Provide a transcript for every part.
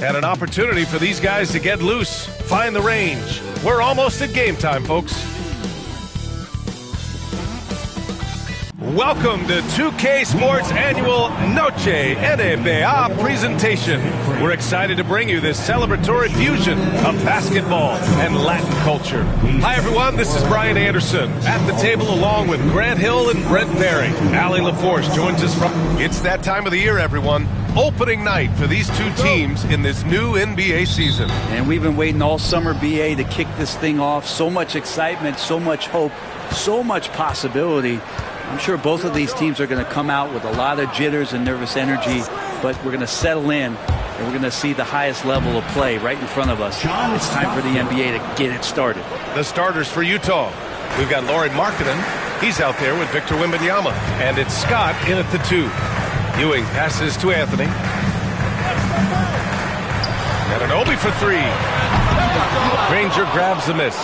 And an opportunity for these guys to get loose, find the range. We're almost at game time, folks. Welcome to 2K Sports Annual Noche NBA presentation. We're excited to bring you this celebratory fusion of basketball and Latin culture. Hi, everyone. This is Brian Anderson at the table along with Grant Hill and Brent Berry. Allie LaForce joins us from... It's that time of the year, everyone. Opening night for these two teams in this new NBA season. And we've been waiting all summer, BA, to kick this thing off. So much excitement, so much hope, so much possibility. I'm sure both of these teams are going to come out with a lot of jitters and nervous energy, but we're going to settle in, and we're going to see the highest level of play right in front of us. It's time for the NBA to get it started. The starters for Utah. We've got Lauri Markkanen. He's out there with Victor Wembanyama. And it's Scott in at the 2. Ewing passes to Anthony. Anunoby for 3. Granger grabs the miss.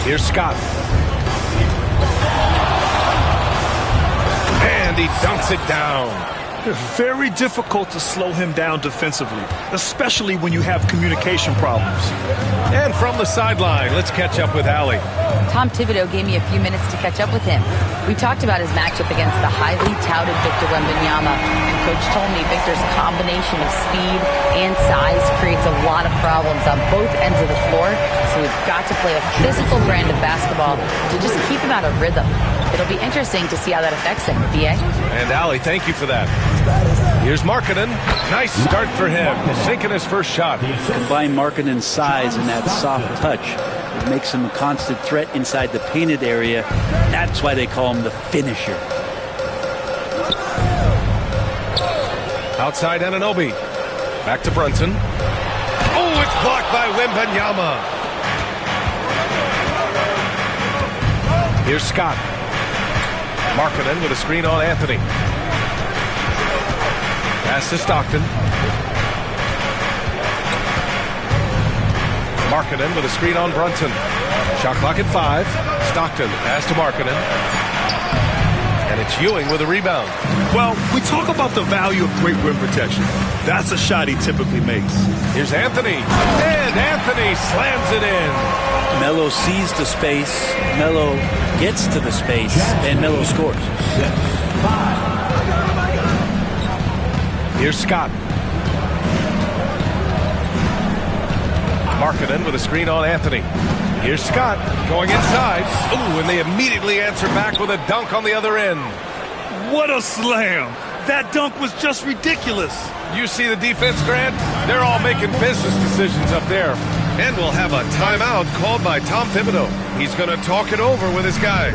Here's Scott. And he dunks it down. It's very difficult to slow him down defensively, especially when you have communication problems. And from the sideline, let's catch up with Allie. Tom Thibodeau gave me a few minutes to catch up with him. We talked about his matchup against the highly touted Victor Wembanyama, and Coach told me Victor's combination of speed and size creates a lot of problems on both ends of the floor, so we've got to play a physical brand of basketball to just keep him out of rhythm. It'll be interesting to see how that affects him, BA. And Allie, thank you for that. Here's Markkanen. Nice start for him, sinking his first shot. Combine Markkanen's size and that soft touch. It makes him a constant threat inside the painted area. That's why they call him the finisher. Outside Anunoby. Back to Brunson. Oh, it's blocked by Wembanyama. Here's Scott. Markkanen with a screen on Anthony. Pass to Stockton. Markkanen with a screen on Brunson. Shot clock at 5. Stockton pass to Markkanen. And it's Ewing with a rebound. Well, we talk about the value of great rim protection. That's a shot he typically makes. Here's Anthony. And Anthony slams it in. Melo sees the space, Melo gets to the space, and Melo scores. Here's Scott. Markkanen with a screen on Anthony. Here's Scott going inside. Ooh, and they immediately answer back with a dunk on the other end. What a slam! That dunk was just ridiculous. You see the defense, Grant? They're all making business decisions up there. And we'll have a timeout called by Tom Thibodeau. He's going to talk it over with his guys.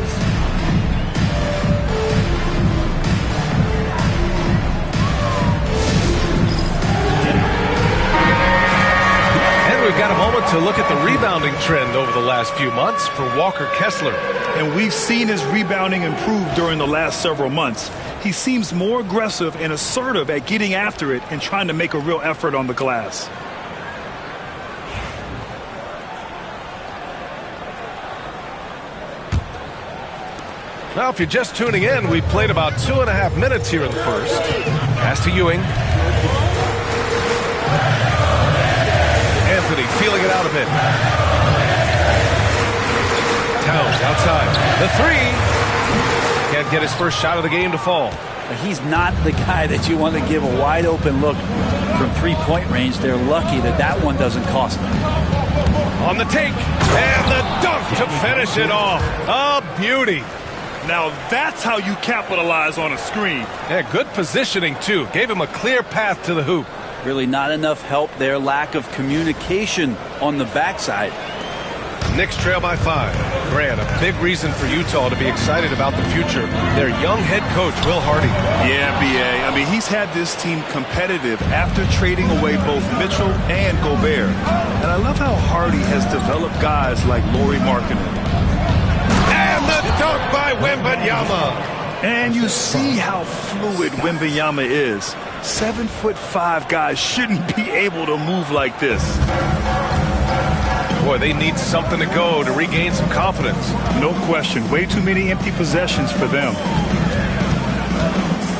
And we've got a moment to look at the rebounding trend over the last few months for Walker Kessler. And we've seen his rebounding improve during the last several months. He seems more aggressive and assertive at getting after it and trying to make a real effort on the glass. Now, if you're just tuning in, we played about 2.5 minutes here in the first. Pass to Ewing. Anthony feeling it out a bit. Towns outside. The 3. Can't get his first shot of the game to fall. He's not the guy that you want to give a wide open look from three-point range. They're lucky that that one doesn't cost them. On the take. And the dunk to finish it off. A beauty. Now that's how you capitalize on a screen. Yeah, good positioning, too. Gave him a clear path to the hoop. Really not enough help there. Lack of communication on the backside. Knicks trail by 5. Grant, a big reason for Utah to be excited about the future. Their young head coach, Will Hardy. Yeah, B.A. I mean, he's had this team competitive after trading away both Mitchell and Gobert. And I love how Hardy has developed guys like Lauri Markkanen. And the dunk by Wembanyama. And you see how fluid Wembanyama is. 7'5" guys shouldn't be able to move like this. Boy, they need something to go to regain some confidence. No question. Way too many empty possessions for them.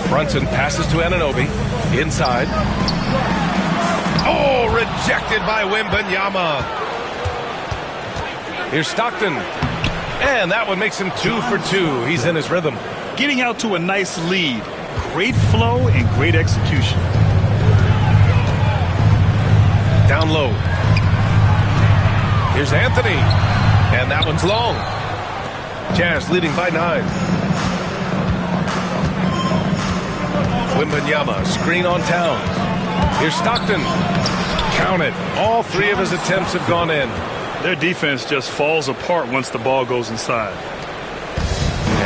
Brunson passes to Anunoby. Inside. Oh, rejected by Wembanyama. Here's Stockton. And that one makes him 2 for 2. He's in his rhythm. Getting out to a nice lead. Great flow and great execution. Down low. Here's Anthony. And that one's long. Jazz leading by 9. Wembanyama, screen on Towns. Here's Stockton. Count it. All 3 of his attempts have gone in. Their defense just falls apart once the ball goes inside.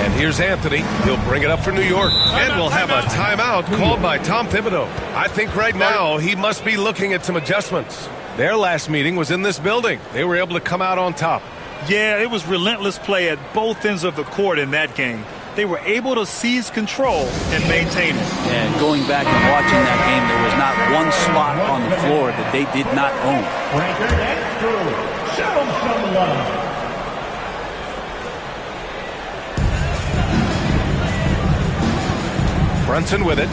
And here's Anthony. He'll bring it up for New York. And we'll have a timeout called by Tom Thibodeau. I think right now he must be looking at some adjustments. Their last meeting was in this building. They were able to come out on top. Yeah, it was relentless play at both ends of the court in that game. They were able to seize control and maintain it. And going back and watching that game, there was not one spot on the floor that they did not own. Show some love. Brunson with it.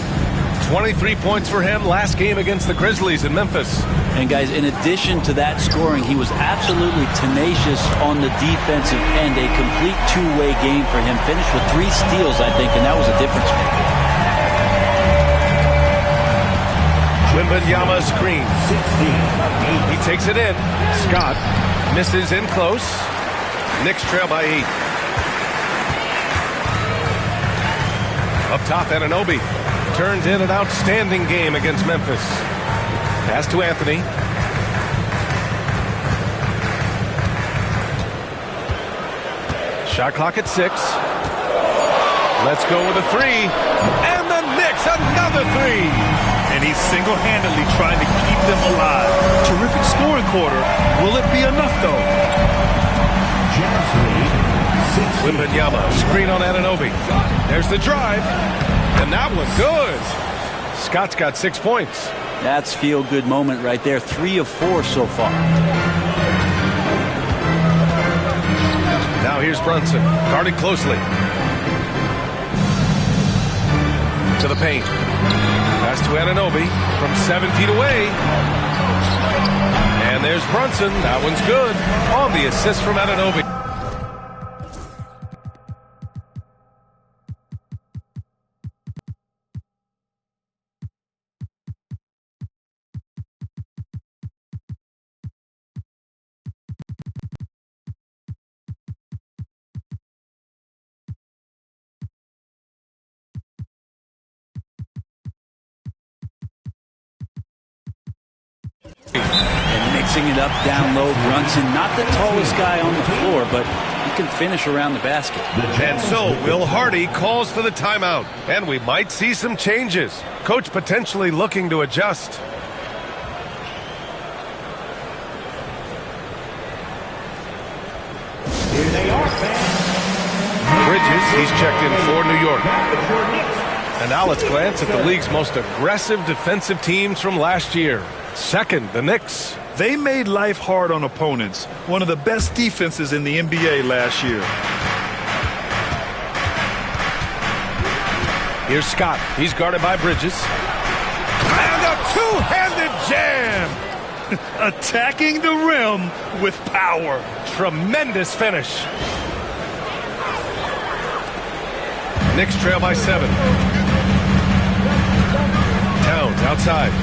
23 points for him last game against the Grizzlies in Memphis. And guys, in addition to that scoring, he was absolutely tenacious on the defensive end. A complete two-way game for him. Finished with 3 steals, I think, and that was a difference maker. Wembanyama screen. He takes it in. Scott misses in close. Knicks trail by 8. Up top, Anunoby turns in an outstanding game against Memphis. Pass to Anthony. Shot clock at 6. Let's go with a 3. And the Knicks, another 3. And he's single-handedly trying to keep them alive. Terrific scoring quarter. Will it be enough, though? Wembanyama, screen on Anunoby. There's the drive. And that was good. Scott's got 6 points. That's feel-good moment right there. 3 of 4 so far. Now here's Brunson, guarded closely. To the paint. Pass to Anunoby from 7 feet away. And there's Brunson. That one's good. On the assist from Anunoby. And mixing it up down low, Brunson, not the tallest guy on the floor, but he can finish around the basket. And so Will Hardy calls for the timeout. And we might see some changes. Coach potentially looking to adjust. Here they are, fans. Bridges, he's checked in for New York. And now let's glance at the league's most aggressive defensive teams from last year. Second, the Knicks. They made life hard on opponents. One of the best defenses in the NBA last year. Here's Scott. He's guarded by Bridges. And a two-handed jam. Attacking the rim with power. Tremendous finish. Knicks trail by 7. Towns outside.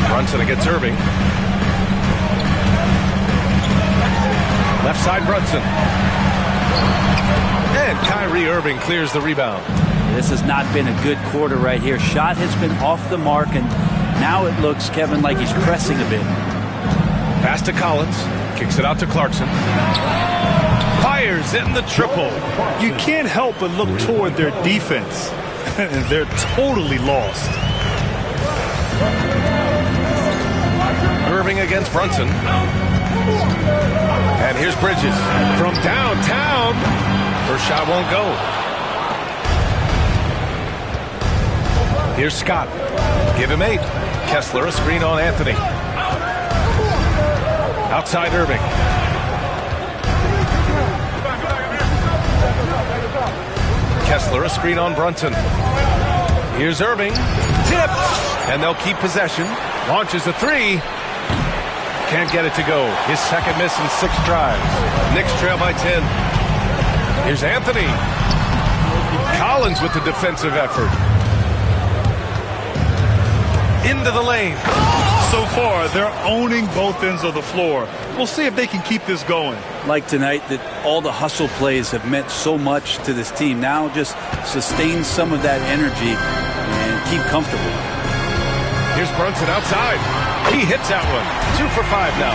Brunson against Irving. Left side Brunson. And Kyrie Irving clears the rebound. This has not been a good quarter right here. Shot has been off the mark, and now it looks, Kevin, like he's pressing a bit. Pass to Collins. Kicks it out to Clarkson. Fires in the triple. You can't help but look toward their defense. And they're totally lost. Irving against Brunson. And here's Bridges from downtown. First shot won't go. Here's Scott. Give him 8. Kessler a screen on Anthony. Outside Irving. Kessler, a screen on Brunson. Here's Irving. Tipped. And they'll keep possession. Launches a three. Can't get it to go. His second miss in 6 tries. Knicks trail by 10. Here's Anthony. Collins with the defensive effort. Into the lane. So far, they're owning both ends of the floor. We'll see if they can keep this going. Like tonight, that all the hustle plays have meant so much to this team. Now just sustain some of that energy and keep comfortable. Here's Brunson outside. He hits that one. 2 for 5 now.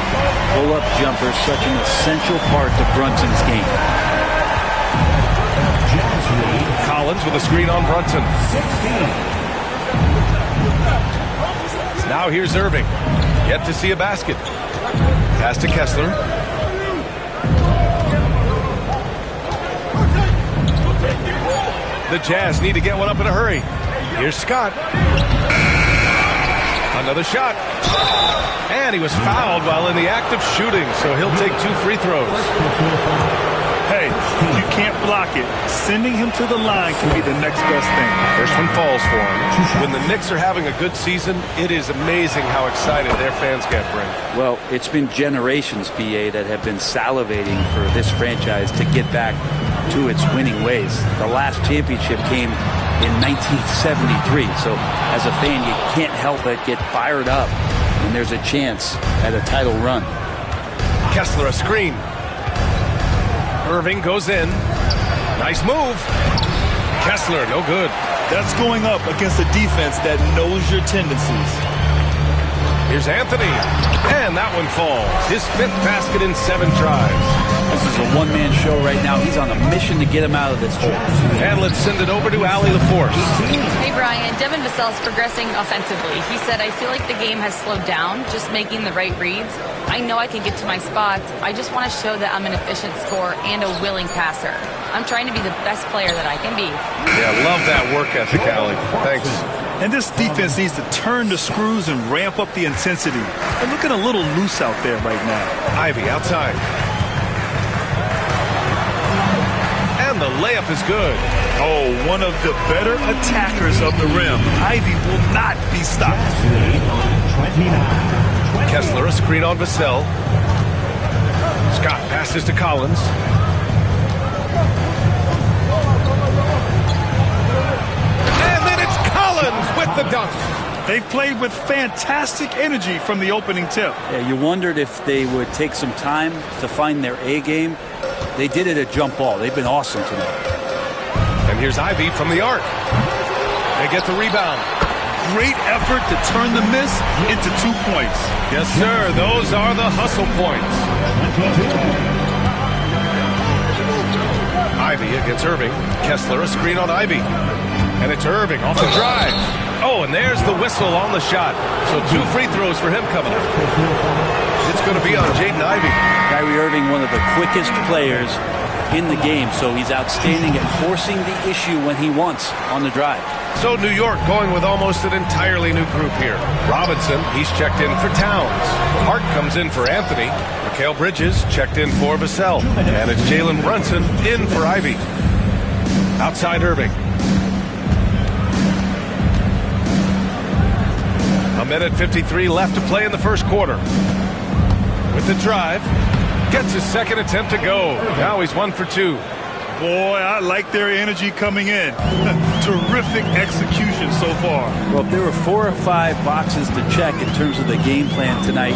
Pull-up jumper, such an essential part to Brunson's game. Collins with a screen on Brunson. Now here's Irving. Yet to see a basket. Pass to Kessler. The Jazz need to get one up in a hurry. Here's Scott. Another shot. And he was fouled while in the act of shooting, so he'll take 2 free throws. Hey, you can't block it. Sending him to the line can be the next best thing. First one falls for him. When the Knicks are having a good season, it is amazing how excited their fans get, Brent. Well, it's been generations, PA, that have been salivating for this franchise to get back to its winning ways. The last championship came in 1973, so as a fan, you can't help but get fired up when there's a chance at a title run. Kessler, a screen. Irving goes in. Nice move. Kessler, no good. That's going up against a defense that knows your tendencies. Here's Anthony. And that one falls. His 5th basket in 7 tries. This is a one-man show right now. He's on a mission to get him out of this hole. And let's send it over to Allie LaForce. Hey, Brian. Devin Vassell's progressing offensively. He said, I feel like the game has slowed down, just making the right reads. I know I can get to my spots. I just want to show that I'm an efficient scorer and a willing passer. I'm trying to be the best player that I can be. Yeah, love that work ethic, Allie. Thanks. And this defense needs to turn the screws and ramp up the intensity. They're looking a little loose out there right now. Ivy outside. And the layup is good. Oh, one of the better attackers of the rim. Ivy will not be stopped. Kessler, a screen on Vassell. Scott passes to Collins. And then it's Collins with the dunk. They played with fantastic energy from the opening tip. Yeah, you wondered if they would take some time to find their A game. They did it at jump ball. They've been awesome tonight. And here's Ivy from the arc. They get the rebound. Great effort to turn the miss into 2 points. Yes, sir. Those are the hustle points. Ivy against Irving. Kessler, a screen on Ivy. And it's Irving off the drive. Oh, and there's the whistle on the shot. So 2 free throws for him coming up. It's going to be on Jaden Ivey. Kyrie Irving, one of the quickest players in the game, so he's outstanding at forcing the issue when he wants on the drive. So New York going with almost an entirely new group here. Robinson, he's checked in for Towns. Hart comes in for Anthony. Mikal Bridges checked in for Vassell. And it's Jalen Brunson in for Ivy. Outside Irving. A minute 53 left to play in the first quarter. With the drive, gets his second attempt to go. Now he's 1 for 2. Boy, I like their energy coming in. Terrific execution so far. Well, if there were 4 or 5 boxes to check in terms of the game plan tonight,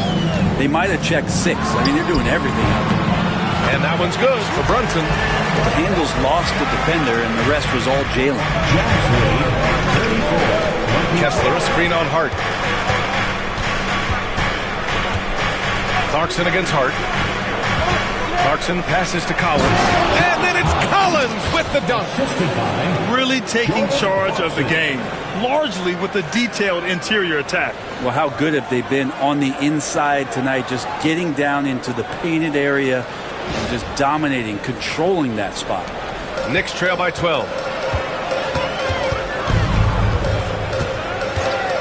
they might have checked 6. I mean, they're doing everything out there. And that one's good for Brunson. The handles lost the defender, and the rest was all Jalen. Kessler, a screen on Hart. Clarkson against Hart. Clarkson passes to Collins. And then it's Collins with the dunk. Really taking charge of the game, largely with a detailed interior attack. Well, how good have they been on the inside tonight, just getting down into the painted area and just dominating, controlling that spot. Knicks trail by 12.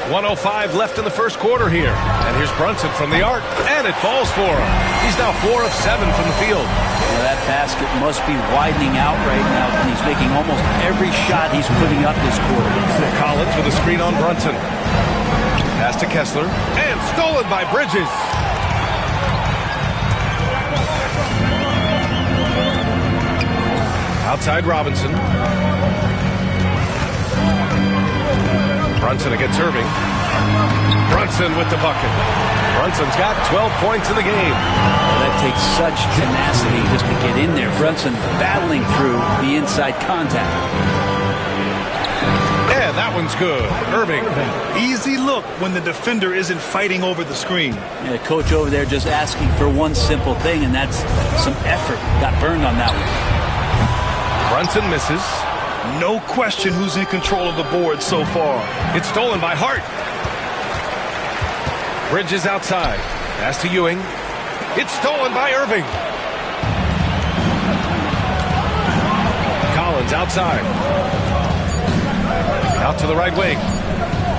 1:05 left in the first quarter here. And here's Brunson from the arc. And it falls for him. He's now 4 of 7 from the field. Well, that basket must be widening out right now, and he's making almost every shot he's putting up this quarter. Collins with a screen on Brunson. Pass to Kessler, and stolen by Bridges. Outside Robinson. Brunson against Irving. Brunson with the bucket. Brunson's got 12 points in the game. Well, that takes such tenacity just to get in there. Brunson battling through the inside contact. And that one's good. Irving. Easy look when the defender isn't fighting over the screen. Yeah, the coach over there just asking for one simple thing, and that's some effort. Got burned on that one. Brunson misses. No question who's in control of the board so far. It's stolen by Hart. Bridges outside. Pass to Ewing. It's stolen by Irving. Collins outside. Out to the right wing.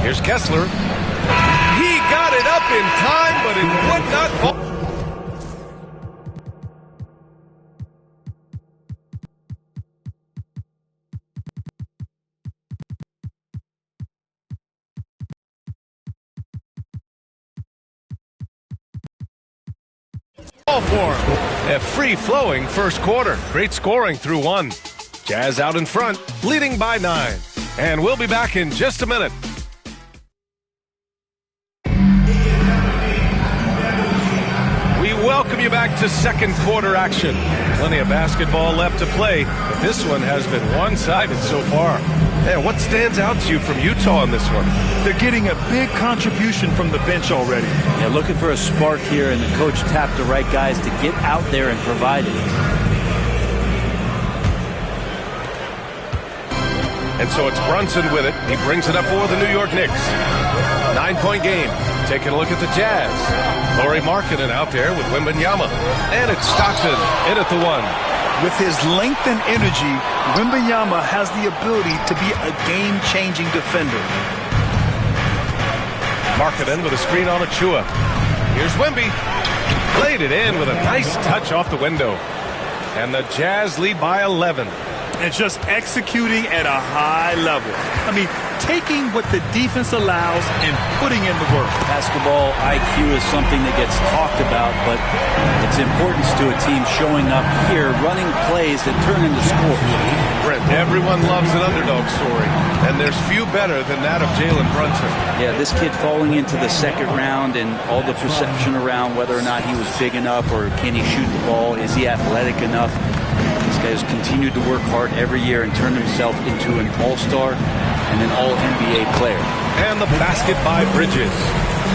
Here's Kessler. He got it up in time, but it would not fall. For him. A free-flowing first quarter. Great scoring through one. Jazz out in front, leading by 9. And we'll be back in just a minute. We welcome you back to second quarter action. Plenty of basketball left to play, but this one has been one-sided so far. And what stands out to you from Utah in this one? They're getting a big contribution from the bench already. Yeah, looking for a spark here, and the coach tapped the right guys to get out there and provide it. And so it's Brunson with it. He brings it up for the New York Knicks. 9-point game. Taking a look at the Jazz. Lauri Markkanen out there with Wembanyama. And it's Stockton in at the 1. With his length and energy, Wembanyama has the ability to be a game-changing defender. Markkanen with a screen on Achua. Here's Wemby. Played it in with a nice touch off the window. And the Jazz lead by 11. And just executing at a high level. I mean, taking what the defense allows and putting in the work. Basketball IQ is something that gets talked about, but its importance to a team showing up here, running plays that turn into scores. Brent, everyone loves an underdog story, and there's few better than that of Jalen Brunson. Yeah, this kid falling into the second round and all the perception around whether or not he was big enough or can he shoot the ball, is he athletic enough? This guy has continued to work hard every year and turned himself into an all-star and an all-NBA player. And the basket by Bridges.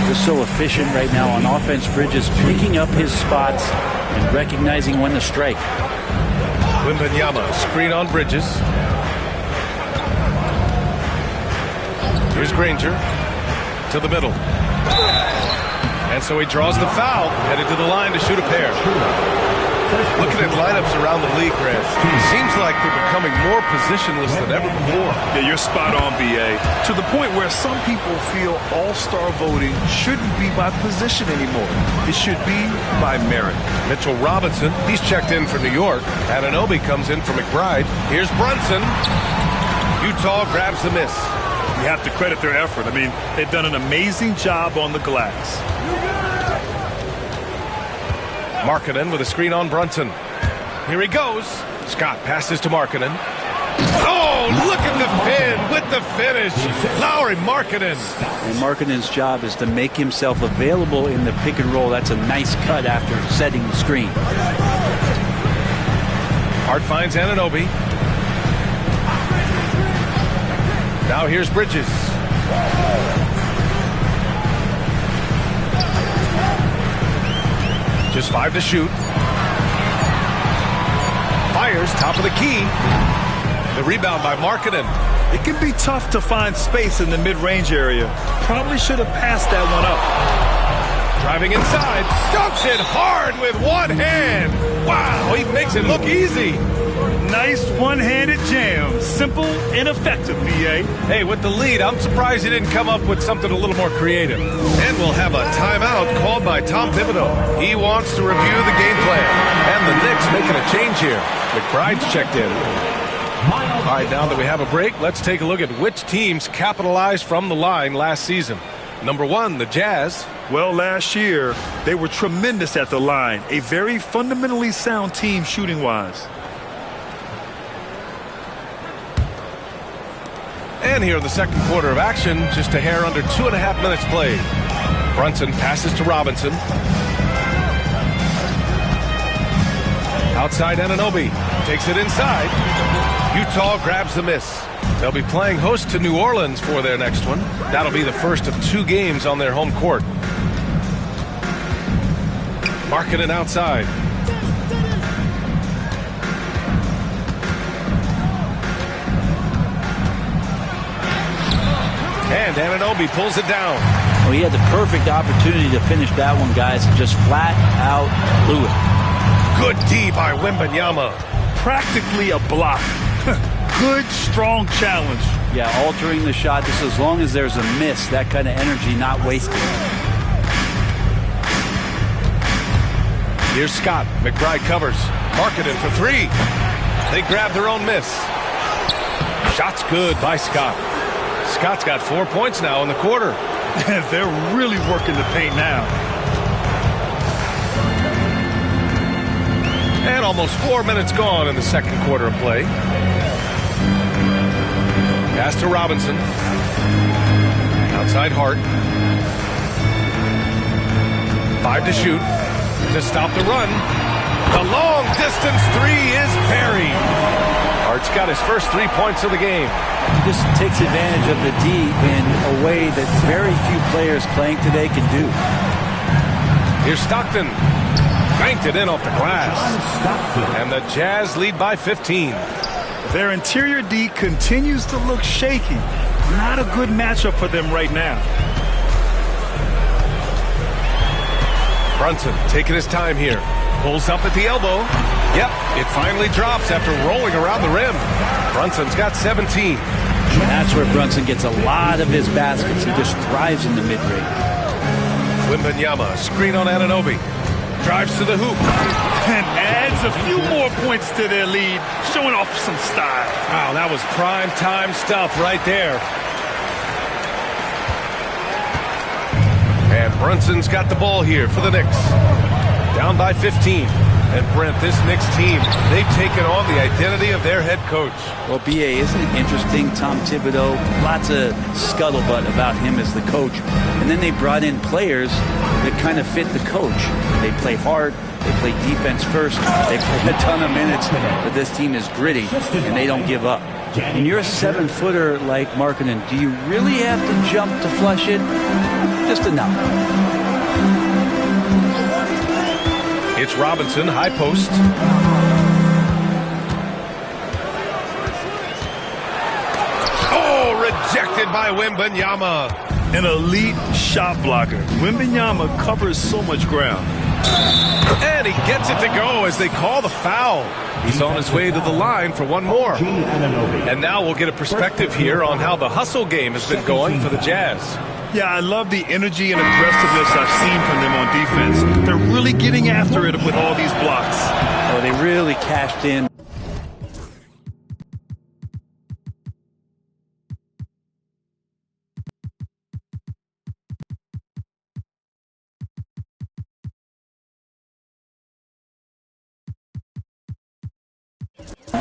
Just so efficient right now on offense. Bridges picking up his spots and recognizing when to strike. Wembanyama, screen on Bridges. Here's Granger to the middle. And so he draws the foul, headed to the line to shoot a pair. Looking at lineups around the league, Grant, it seems like they're becoming more positionless than ever before. Yeah, you're spot on, B.A. To the point where some people feel all-star voting shouldn't be by position anymore. It should be by merit. Mitchell Robinson, he's checked in for New York. Anunoby comes in for McBride. Here's Brunson. Utah grabs the miss. You have to credit their effort. I mean, they've done an amazing job on the glass. Markkanen with a screen on Brunson. Here he goes. Scott passes to Markkanen. Oh, look at the fin with the finish. Lauri Markkanen. And Markkanen's job is to make himself available in the pick and roll. That's a nice cut after setting the screen. Hart finds Anunoby. Now here's Bridges. Just 5 to shoot. Fires, top of the key. The rebound by Markkanen. It can be tough to find space in the mid-range area. Probably should have passed that one up. Driving inside. Dunks it hard with one hand. Wow, he makes it look easy. Nice one-handed jam. Simple and effective, B.A. Hey, with the lead, I'm surprised he didn't come up with something a little more creative. And we'll have a timeout called by Tom Thibodeau. He wants to review the game plan. And the Knicks making a change here. McBride's checked in. All right, now that we have a break, let's take a look at which teams capitalized from the line last season. Number 1, the Jazz. Well, last year, they were tremendous at the line. A very fundamentally sound team shooting-wise. And here in the second quarter of action, just a hair under 2.5 minutes played. Brunson passes to Robinson. Outside Anunoby takes it inside. Utah grabs the miss. They'll be playing host to New Orleans for their next one. That'll be the first of 2 games on their home court. Markkanen outside. And Anunoby pulls it down. Well, he had the perfect opportunity to finish that one, guys, and just flat out blew it. Good D by Wembanyama. Practically a block. Good, strong challenge. Yeah, altering the shot just as long as there's a miss. That kind of energy not wasted. Here's Scott. McBride covers. Markkanen for 3. They grab their own miss. Shot's good by Scott. Scott's got 4 points now in the quarter. They're really working the paint now. And almost 4 minutes gone in the second quarter of play. Pass to Robinson. Outside Hart. 5 to shoot. To stop the run. The long distance 3 is buried. Hart's got his first 3 points of the game. He just takes advantage of the D in a way that very few players playing today can do. Here's Stockton. Banked it in off the glass. And the Jazz lead by 15. Their interior D continues to look shaky. Not a good matchup for them right now. Brunson taking his time here. Pulls up at the elbow. Yep, it finally drops after rolling around the rim. Brunson's got 17. And that's where Brunson gets a lot of his baskets. He just thrives in the mid-range. Wembanyama, screen on Anunoby. Drives to the hoop. And adds a few more points to their lead, showing off some style. Wow, that was prime time stuff right there. And Brunson's got the ball here for the Knicks. Down by 15. And Brent, this Knicks team, they've taken on the identity of their head coach. Well, B.A., isn't it interesting? Tom Thibodeau, lots of scuttlebutt about him as the coach. And then they brought in players that kind of fit the coach. They play hard. They play defense first. They play a ton of minutes. But this team is gritty, and they don't give up. When you're a 7-footer like Markkanen, do you really have to jump to flush it? Just enough. It's Robinson, high post. Oh, rejected by Wembanyama. An elite shot blocker. Wembanyama covers so much ground. And he gets it to go as they call the foul. He's on his way to the line for one more. And now we'll get a perspective here on how the hustle game has been going for the Jazz. Yeah, I love the energy and aggressiveness I've seen from them on defense. They're really getting after it with all these blocks. Oh, they really cashed in.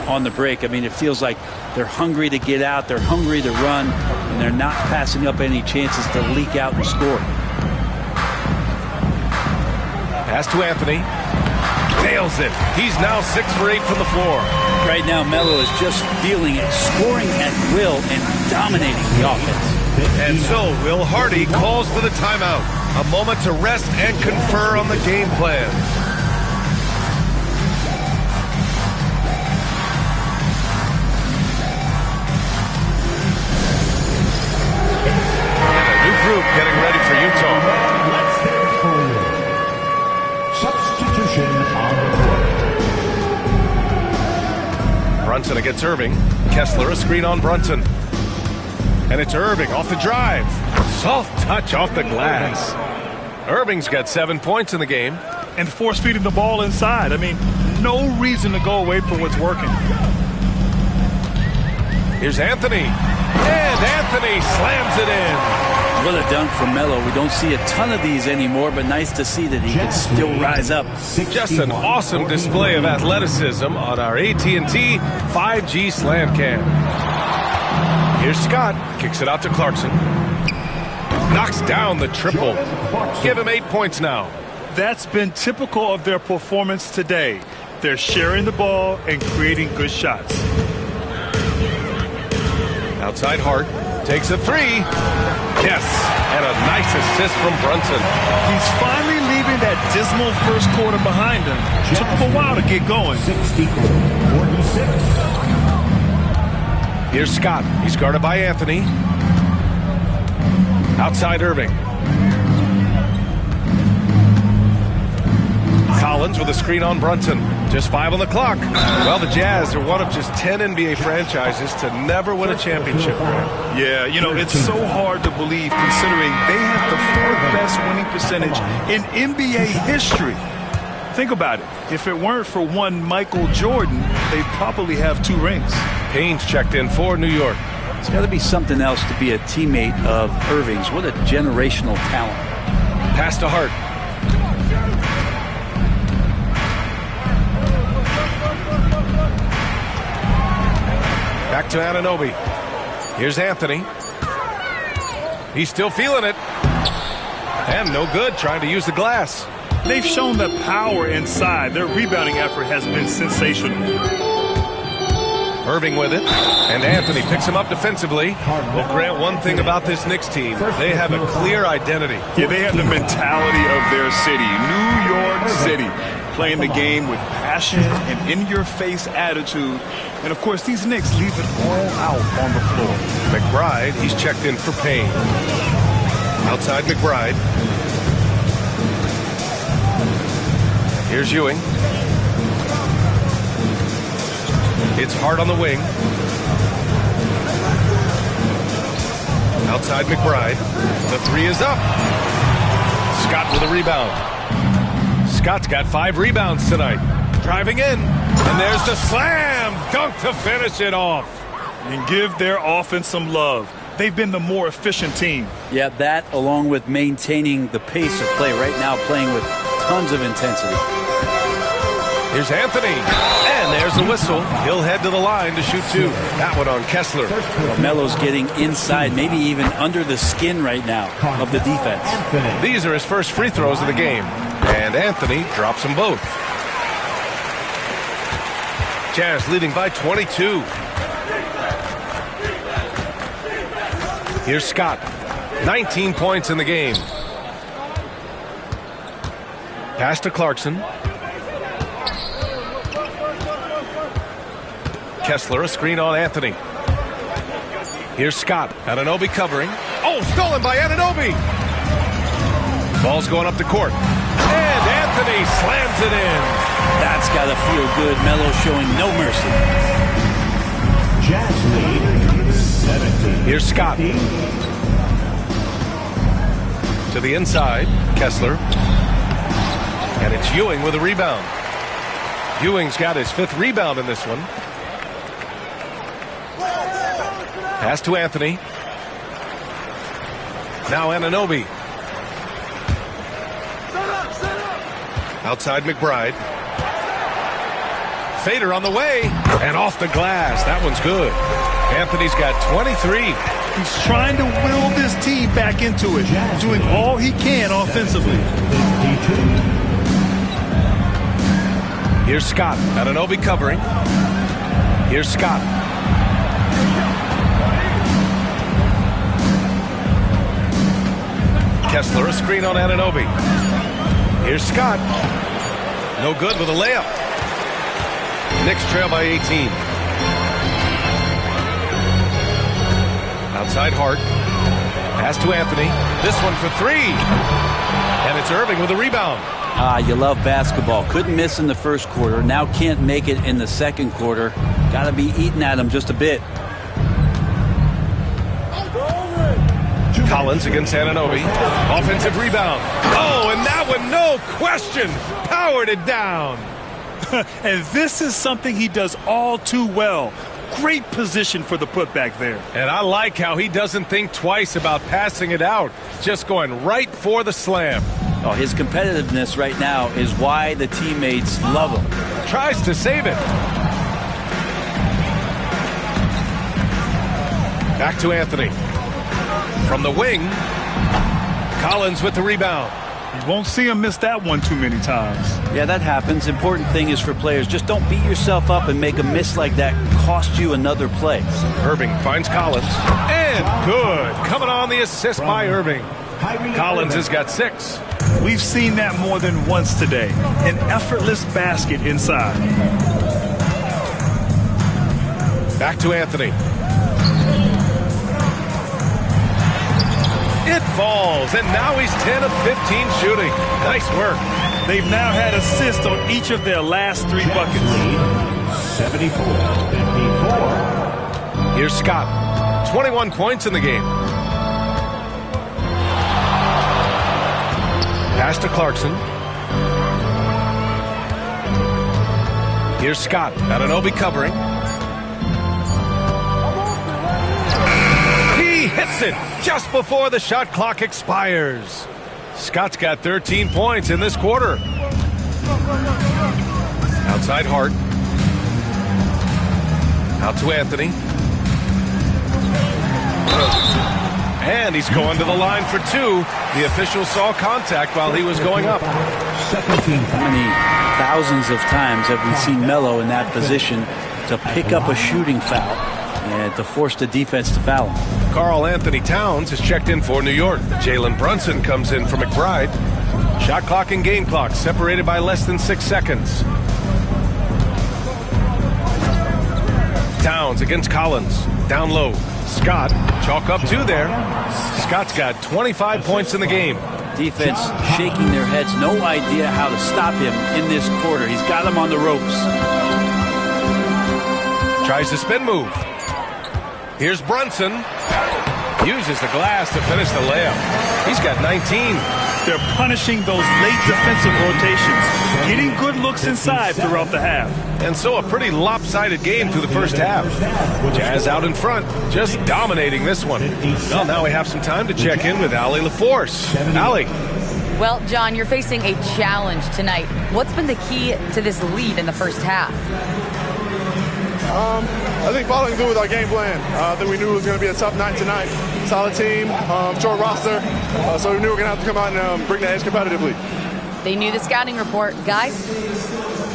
On the break, I mean, it feels like they're hungry to get out, they're hungry to run, and they're not passing up any chances to leak out and score. Pass to Anthony. Nails it. He's now 6 for 8 from the floor. Right now, Melo is just feeling it, scoring at will and dominating the offense. And so, Will Hardy calls for the timeout. A moment to rest and confer on the game plan. Group getting ready for Utah. Let's hear it for you. Substitution on the court. Brunson against Irving. Kessler, a screen on Brunson. And it's Irving off the drive. Soft touch off the glass. Irving's got 7 points in the game. And force feeding the ball inside. I mean, no reason to go away from what's working. Here's Anthony. And Anthony slams it in. What a dunk from Melo. We don't see a ton of these anymore, but nice to see that he can still rise up. Just an awesome display of athleticism on our AT&T 5G slant cam. Here's Scott. Kicks it out to Clarkson. Knocks down the triple. Give him 8 points now. That's been typical of their performance today. They're sharing the ball and creating good shots. Outside Hart. Takes a three. Yes. And a nice assist from Brunson. He's finally leaving that dismal first quarter behind him. Took him a while to get going. 46. Here's Scott. He's guarded by Anthony. Outside Irving. Collins with a screen on Brunson. Just 5 on the clock. Well, the Jazz are one of just 10 NBA franchises to never win a championship. Yeah, you know, it's so hard to believe considering they have the 4th best winning percentage in NBA history. Think about it. If it weren't for one Michael Jordan, they'd probably have 2 rings. Haynes checked in for New York. It's got to be something else to be a teammate of Irving's. What a generational talent. Pass to Hart. Back to Anunoby. Here's Anthony. He's still feeling it. And no good, trying to use the glass. They've shown the power inside. Their rebounding effort has been sensational. Irving with it. And Anthony picks him up defensively. Well, Grant, one thing about this Knicks team, they have a clear identity. Yeah, they have the mentality of their city, New York City. Playing the game with passion and in-your-face attitude. And, of course, these Knicks leave it all out on the floor. McBride, he's checked in for Payne. Outside McBride. Here's Ewing. It's Hart on the wing. Outside McBride. The three is up. Scott with a rebound. Scott's got 5 rebounds tonight. Driving in. And there's the slam dunk to finish it off. And give their offense some love. They've been the more efficient team. Yeah, that along with maintaining the pace of play right now, playing with tons of intensity. Here's Anthony. And there's the whistle. He'll head to the line to shoot 2. That one on Kessler. Melo's getting inside, maybe even under the skin right now of the defense. These are his first free throws of the game. And Anthony drops them both. Jazz leading by 22. Here's Scott. 19 points in the game. Pass to Clarkson. Kessler, a screen on Anthony. Here's Scott. Anunoby covering. Oh, stolen by Anunoby. Ball's going up the court. And Anthony slams it in. That's got to feel good. Melo showing no mercy. Jazz lead 17. Here's Scott. To the inside. Kessler. And it's Ewing with a rebound. Ewing's got his 5th rebound in this one. Pass to Anthony. Now Anunoby. Outside McBride. Fader on the way. And off the glass. That one's good. Anthony's got 23. He's trying to will this team back into it. Doing all he can offensively. Here's Scott. Anunoby covering. Here's Scott. Kessler, a screen on Anunoby. Here's Scott. No good with a layup. Knicks trail by 18. Outside Hart. Pass to Anthony. This one for 3. And it's Irving with a rebound. You love basketball. Couldn't miss in the first quarter. Now can't make it in the second quarter. Got to be eating at him just a bit. Collins against Anunoby. Offensive rebound. Oh, and that one, no question, powered it down. And this is something he does all too well. Great position for the putback there. And I like how he doesn't think twice about passing it out, just going right for the slam. Oh, his competitiveness right now is why the teammates love him. Tries to save it. Back to Anthony. From the wing, Collins with the rebound. You won't see him miss that one too many times. Yeah, that happens. Important thing is for players, just don't beat yourself up and make a miss like that cost you another play. Irving finds Collins. And good. Coming on the assist by Irving. Collins has got 6. We've seen that more than once today. An effortless basket inside. Back to Anthony. It falls, and now he's 10 of 15 shooting. Nice work. They've now had assists on each of their last 3 buckets. 74-54. Here's Scott. 21 points in the game. Pass to Clarkson. Here's Scott. Anunoby covering. He hits it just before the shot clock expires. Scott's got 13 points in this quarter. Outside Hart. Out to Anthony. And he's going to the line for 2. The official saw contact while he was going up. How many thousands of times have we seen Melo in that position to pick up a shooting foul and to force the defense to foul him? Karl Anthony Towns is checked in for New York. Jalen Brunson comes in for McBride. Shot clock and game clock separated by less than 6 seconds. Towns against Collins. Down low. Scott, chalk up 2 there. Scott's got 25 points in the game. Defense shaking their heads. No idea how to stop him in this quarter. He's got him on the ropes. Tries the spin move. Here's Brunson. Uses the glass to finish the layup. He's got 19. They're punishing those late defensive rotations, getting good looks inside throughout the half. And so a pretty lopsided game through the first half. Jazz out in front, just dominating this one. Well, now we have some time to check in with Allie LaForce. Allie. Well, John, you're facing a challenge tonight. What's been the key to this lead in the first half? I think following through with our game plan. I think we knew it was going to be a tough night tonight. Solid team, short roster, so we knew we were going to have to come out and bring the edge competitively. They knew the scouting report. Guys?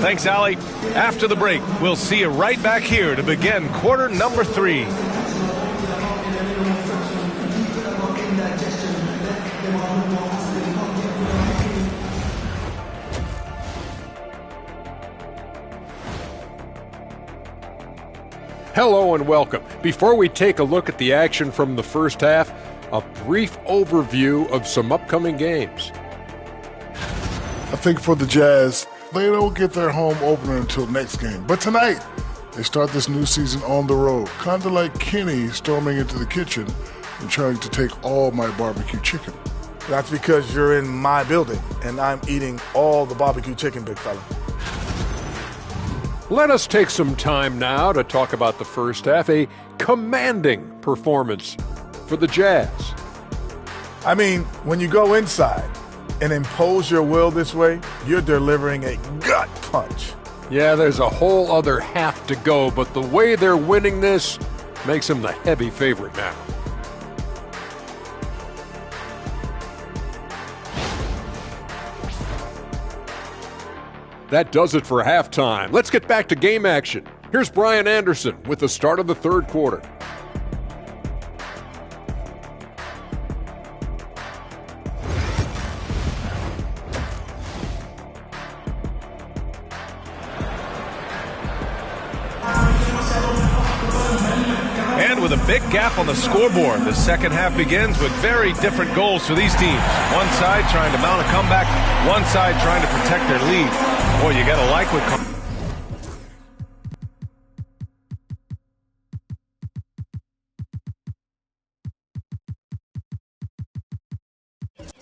Thanks, Allie. After the break, we'll see you right back here to begin quarter number 3. Hello and welcome. Before we take a look at the action from the first half, a brief overview of some upcoming games. I think for the Jazz, they don't get their home opener until next game. But tonight, they start this new season on the road, kind of like Kenny storming into the kitchen and trying to take all my barbecue chicken. That's because you're in my building, and I'm eating all the barbecue chicken, big fella. Let us take some time now to talk about the first half, a commanding performance for the Jazz. I mean, when you go inside and impose your will this way, you're delivering a gut punch. Yeah, there's a whole other half to go, but the way they're winning this makes them the heavy favorite now. That does it for halftime. Let's get back to game action. Here's Brian Anderson with the start of the third quarter. And with a big gap on the scoreboard, the second half begins with very different goals for these teams. One side trying to mount a comeback, one side trying to protect their lead. Boy, you got to like what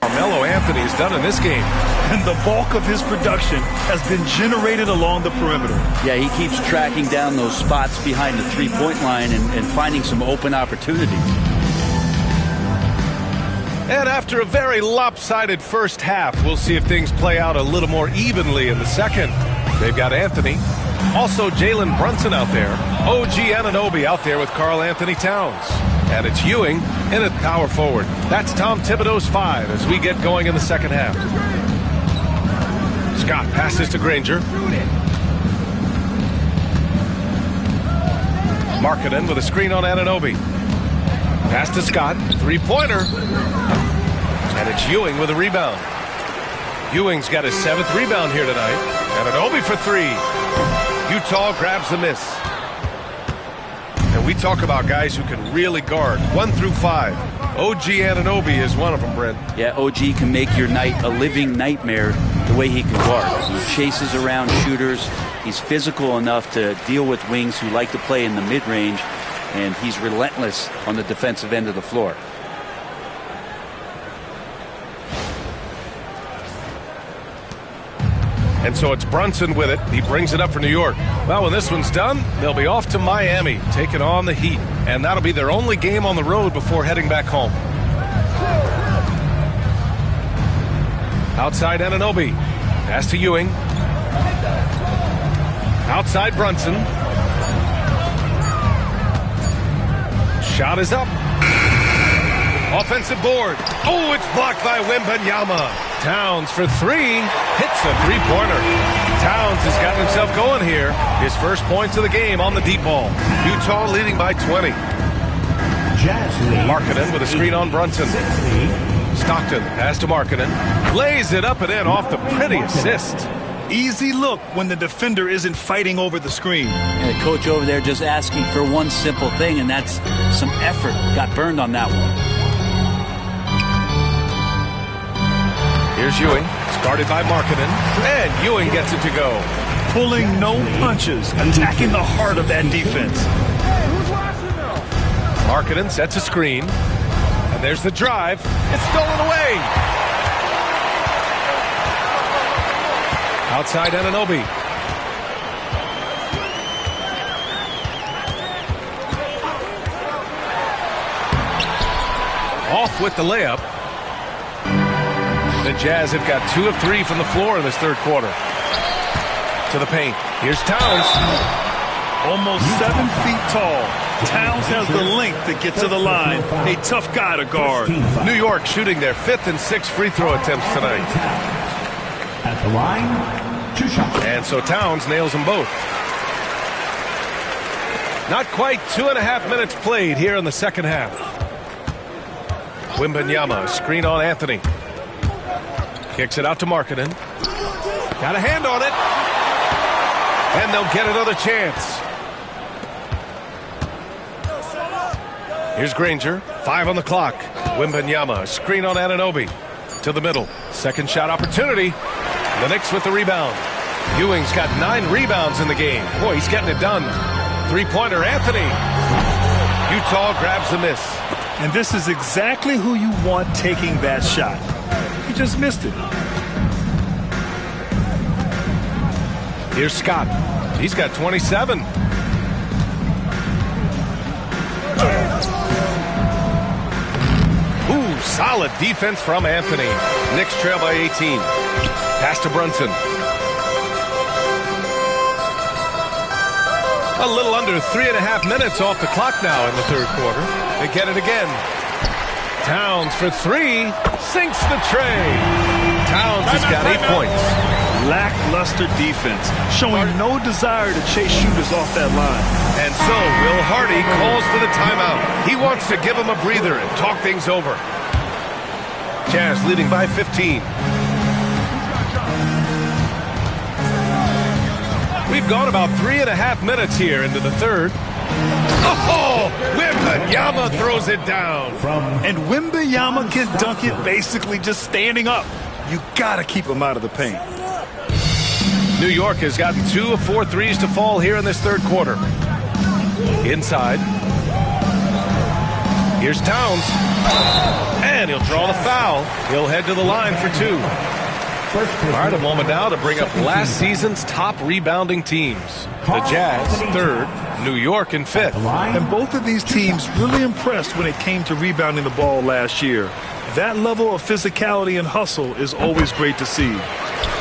Carmelo Anthony has done in this game. And the bulk of his production has been generated along the perimeter. Yeah, he keeps tracking down those spots behind the three-point line and finding some open opportunities. And after a very lopsided first half, we'll see if things play out a little more evenly in the second. They've got Anthony. Also Jalen Brunson out there. OG Anunoby out there with Karl Anthony Towns. And it's Ewing in at power forward. That's Tom Thibodeau's 5 as we get going in the second half. Scott passes to Granger. Markkanen with a screen on Anunoby. Pass to Scott. Three-pointer. And it's Ewing with a rebound. Ewing's got his 7th rebound here tonight. Anunoby for 3. Utah grabs the miss. And we talk about guys who can really guard 1 through 5. OG Anunoby is one of them, Brent. Yeah, OG can make your night a living nightmare the way he can guard. He chases around shooters. He's physical enough to deal with wings who like to play in the mid-range, and he's relentless on the defensive end of the floor. And so it's Brunson with it. He brings it up for New York. Well, when this one's done, they'll be off to Miami, taking on the Heat. And that'll be their only game on the road before heading back home. Outside Anunoby. Pass to Ewing. Outside Brunson. Shot is up. Offensive board. Oh, it's blocked by Wembanyama. Towns for 3. Hits a three-pointer. Towns has gotten himself going here. His first points of the game on the deep ball. Utah leading by 20. Markkanen with a screen on Brunson. Stockton pass to Markkanen. Lays it up and in off the pretty assist. Easy look when the defender isn't fighting over the screen. And the coach over there just asking for one simple thing, and that's some effort. Got burned on that one. Here's Ewing, started by Markkanen, and Ewing gets it to go. Pulling no punches, attacking the heart of that defense. Markkanen sets a screen, and there's the drive. It's stolen away. Outside Anunoby. Off with the layup. The Jazz have got 2 of 3 from the floor in this third quarter. To the paint. Here's Towns. Almost 7 feet tall. Towns has the length to get to the line. A tough guy to guard. New York shooting their 5th and 6th free throw attempts tonight. At the line, 2 shots. And so Towns nails them both. Not quite 2.5 minutes played here in the second half. Wembanyama, screen on Anthony. Kicks it out to Markkanen. Got a hand on it. And they'll get another chance. Here's Granger. 5 on the clock. Wembanyama, screen on Anunoby. To the middle. Second shot opportunity. The Knicks with the rebound. Ewing's got 9 rebounds in the game. Boy, he's getting it done. Three-pointer, Anthony. Utah grabs the miss. And this is exactly who you want taking that shot. He just missed it. Here's Scott. He's got 27. Ooh, solid defense from Anthony. Knicks trail by 18. Pass to Brunson. A little under 3.5 minutes off the clock now in the third quarter. They get it again. Towns for 3. Sinks the tray. Towns has got 8 points. Lackluster defense, showing no desire to chase shooters off that line. And so Will Hardy calls for the timeout. He wants to give him a breather and talk things over. Jazz leading by 15. We've gone about 3.5 minutes here into the third. Oh, Wembanyama throws it down. And Wembanyama can dunk it basically just standing up. You got to keep him out of the paint. New York has gotten 2 of 4 threes to fall here in this third quarter. Inside. Here's Towns. And he'll draw the foul. He'll head to the line for 2. All right, a moment now to bring up last season's top rebounding teams. The Jazz, 3rd, New York in 5th. And both of these teams really impressed when it came to rebounding the ball last year. That level of physicality and hustle is always great to see.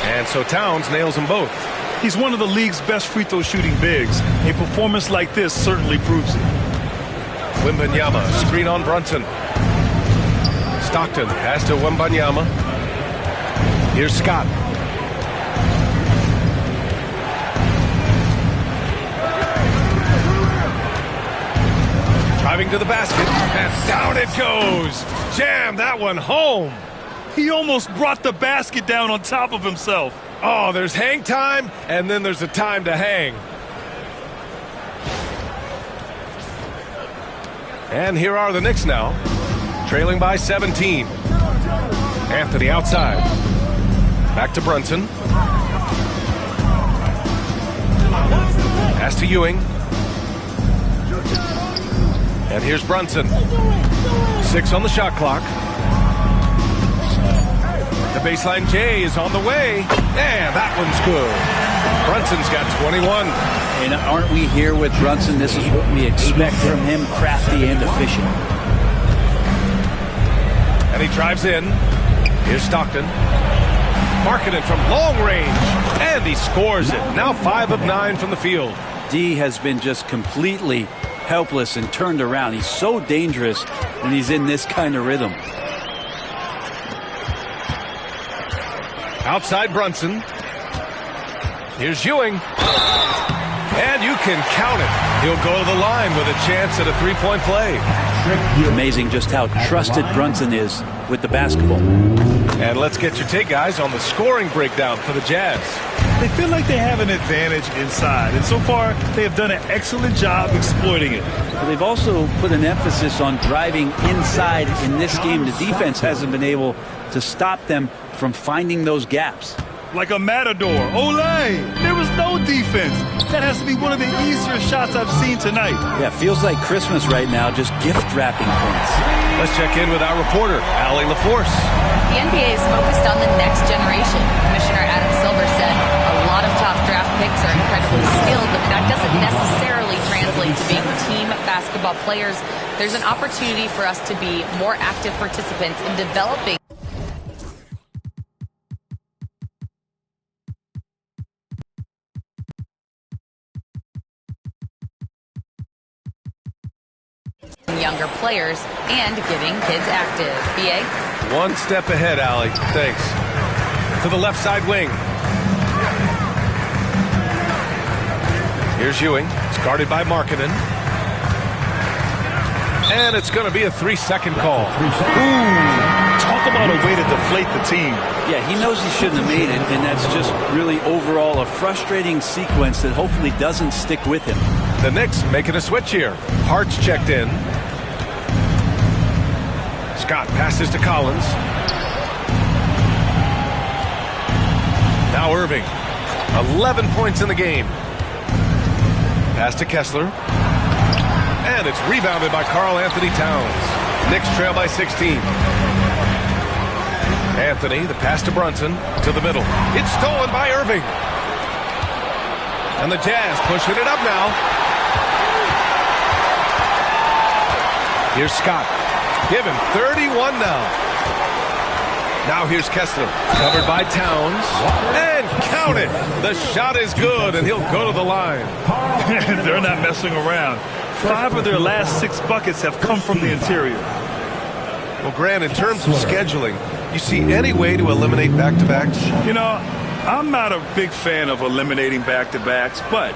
And so Towns nails them both. He's one of the league's best free throw shooting bigs. A performance like this certainly proves it. Wembanyama, screen on Brunson. Stockton pass to Wembanyama. Here's Scott. Driving to the basket, and down it goes. Jam that one home. He almost brought the basket down on top of himself. Oh, there's hang time, and then there's a time to hang. And here are the Knicks now, trailing by 17. Anthony outside. Back to Brunson. Pass to Ewing. And here's Brunson. 6 on the shot clock. The baseline J is on the way. And that one's good. Brunson's got 21. And aren't we here with Brunson? This is what we expect from him, crafty and efficient. And he drives in. Here's Stockton. Marking it from long range. And he scores it. Now 5 of 9 from the field. D has been just completely helpless and turned around. He's so dangerous when he's in this kind of rhythm. Outside Brunson. Here's Ewing. And you can count it. He'll go to the line with a chance at a three-point play. Amazing just how trusted Brunson is with the basketball. And let's get your take, guys, on the scoring breakdown for the Jazz. They feel like they have an advantage inside, and so far they have done an excellent job exploiting it. But they've also put an emphasis on driving inside in this game. The defense hasn't been able to stop them from finding those gaps. Like a matador. Olay! There was no defense. That has to be one of the easier shots I've seen tonight. Yeah, feels like Christmas right now, just gift wrapping points. Let's check in with our reporter, Allie LaForce. The NBA is focused on the next generation. Commissioner Adam Silver said a lot of top draft picks are incredibly skilled, but that doesn't necessarily translate to being team basketball players. There's an opportunity for us to be more active participants in developing younger players and getting kids active. BA? One step ahead, Allie. Thanks. To the left side wing. Here's Ewing. It's guarded by Markkanen. And it's going to be a 3-second call. Talk about a way to deflate the team. Yeah, he knows he shouldn't have made it, and that's just really overall a frustrating sequence that hopefully doesn't stick with him. The Knicks making a switch here. Hart's checked in. Scott passes to Collins. Now Irving. 11 points in the game. Pass to Kessler. And it's rebounded by Karl Anthony Towns. Knicks trail by 16. Anthony, the pass to Brunson, to the middle. It's stolen by Irving. And the Jazz pushing it up now. Here's Scott. Give him 31 now. Now here's Kessler. Covered by Towns. And count it. The shot is good, and he'll go to the line. They're not messing around. 5 of their last 6 buckets have come from the interior. Well, Grant, in terms of scheduling, you see any way to eliminate back-to-backs? You know, I'm not a big fan of eliminating back-to-backs, but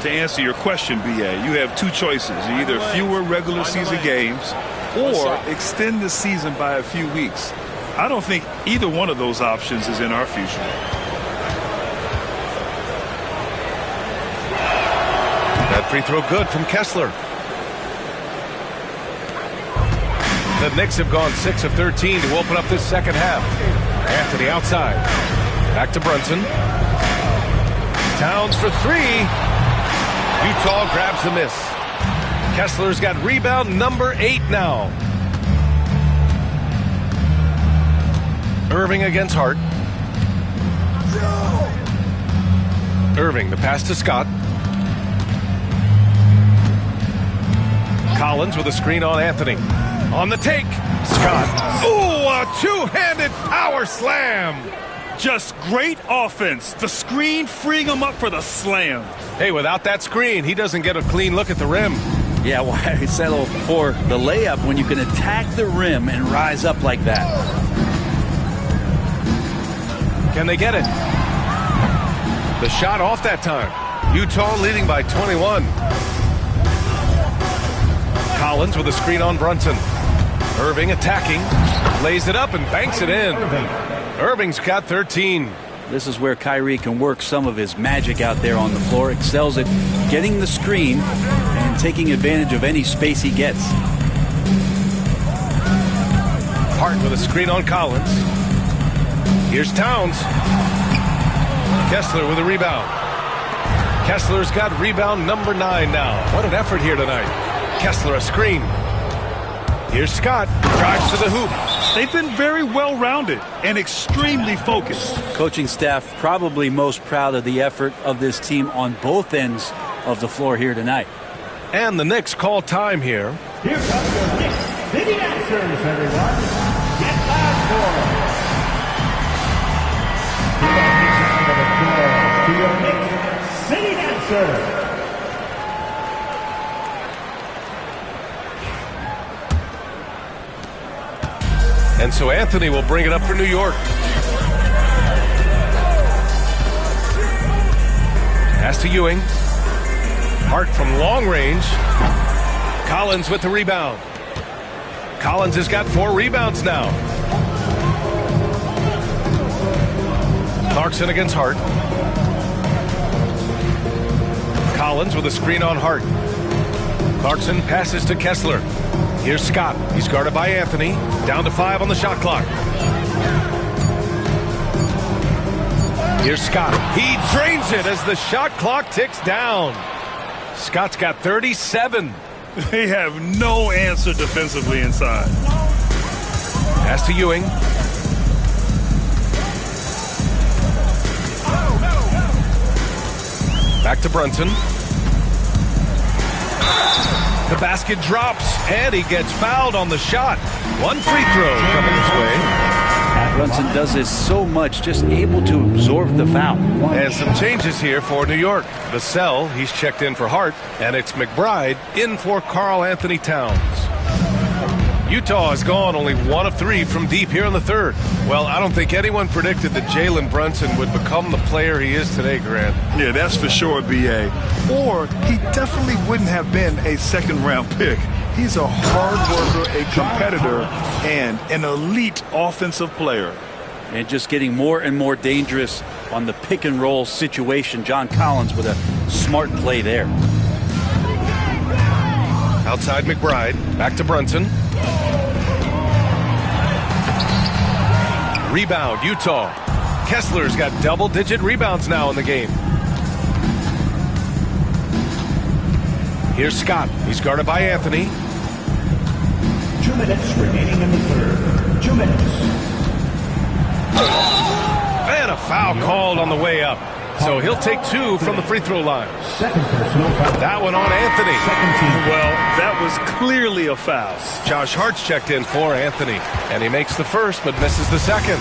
to answer your question, BA, you have 2 choices. Either fewer regular season games or extend the season by a few weeks. I don't think either one of those options is in our future. That free throw good from Kessler. The Knicks have gone 6 of 13 to open up this second half. Anthony outside. Back to Brunson. Towns for 3. Utah grabs the miss. Kessler's got rebound number 8 now. Irving against Hart. Irving, the pass to Scott. Collins with a screen on Anthony. On the take, Scott. Ooh, a two-handed power slam. Just great offense. The screen freeing him up for the slam. Hey, without that screen, he doesn't get a clean look at the rim. Yeah, why settle for the layup when you can attack the rim and rise up like that? Can they get it? The shot off that time. Utah leading by 21. Collins with a screen on Brunson. Irving attacking. Lays it up and banks it in. Irving's got 13. This is where Kyrie can work some of his magic out there on the floor. Excels at getting the screen and taking advantage of any space he gets. Hart with a screen on Collins. Here's Towns. Kessler with a rebound. Kessler's got rebound number 9 now. What an effort here tonight. Kessler a screen. Here's Scott. Drives to the hoop. They've been very well-rounded and extremely focused. Coaching staff probably most proud of the effort of this team on both ends of the floor here tonight. And the Knicks call time here. Here comes your Knicks City Dancers, everyone. Get loud for them. To your Knicks City Dancers. And so Anthony will bring it up for New York. Pass to Ewing. Hart from long range. Collins with the rebound. Collins has got 4 rebounds now. Clarkson against Hart. Collins with a screen on Hart. Clarkson passes to Kessler. Here's Scott. He's guarded by Anthony. Down to 5 on the shot clock. Here's Scott. He drains it as the shot clock ticks down. Scott's got 37. They have no answer defensively inside. Pass to Ewing. Back to Brunson. The basket drops, and he gets fouled on the shot. 1 free throw coming his way. Brunson does this so much, just able to absorb the foul. And some changes here for New York. Vassell, he's checked in for Hart, and it's McBride in for Karl Anthony Towns. Utah has gone only 1 of 3 from deep here in the third. Well, I don't think anyone predicted that Jalen Brunson would become the player he is today, Grant. Yeah, that's for sure, B.A. Or he definitely wouldn't have been a second-round pick. He's a hard worker, a competitor, and an elite offensive player. And just getting more and more dangerous on the pick-and-roll situation. John Collins with a smart play there. Outside McBride, back to Brunson. Rebound, Utah. Kessler's got double-digit rebounds now in the game. Here's Scott. He's guarded by Anthony. 2 minutes remaining in the third. 2 minutes. And a foul called on the way up. So he'll take 2 from the free throw line. Second personal foul. That one on Anthony. Second team. Well, that was clearly a foul. Josh Hart's checked in for Anthony. And he makes the first but misses the second.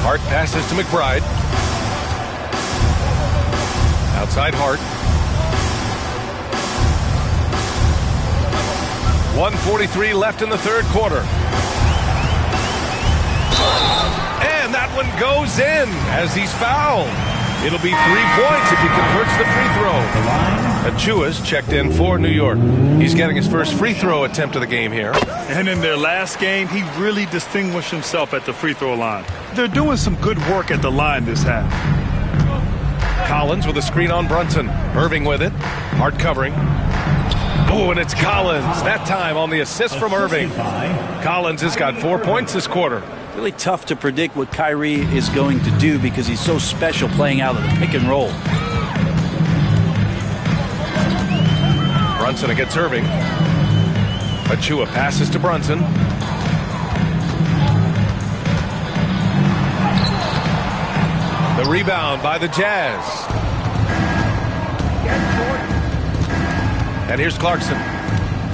Hart passes to McBride. Outside Hart. 1:43 left in the third quarter. And that one goes in as he's fouled. It'll be 3 points if he converts the free throw. Achua's checked in for New York. He's getting his first free throw attempt of the game here. And in their last game, he really distinguished himself at the free throw line. They're doing some good work at the line this half. Collins with a screen on Brunson. Irving with it. Hard covering. Oh, and it's Collins. That time on the assist from Irving. Collins has got 4 points this quarter. Really tough to predict what Kyrie is going to do because he's so special playing out of the pick and roll. Brunson against Irving. Achua passes to Brunson. The rebound by the Jazz. And here's Clarkson.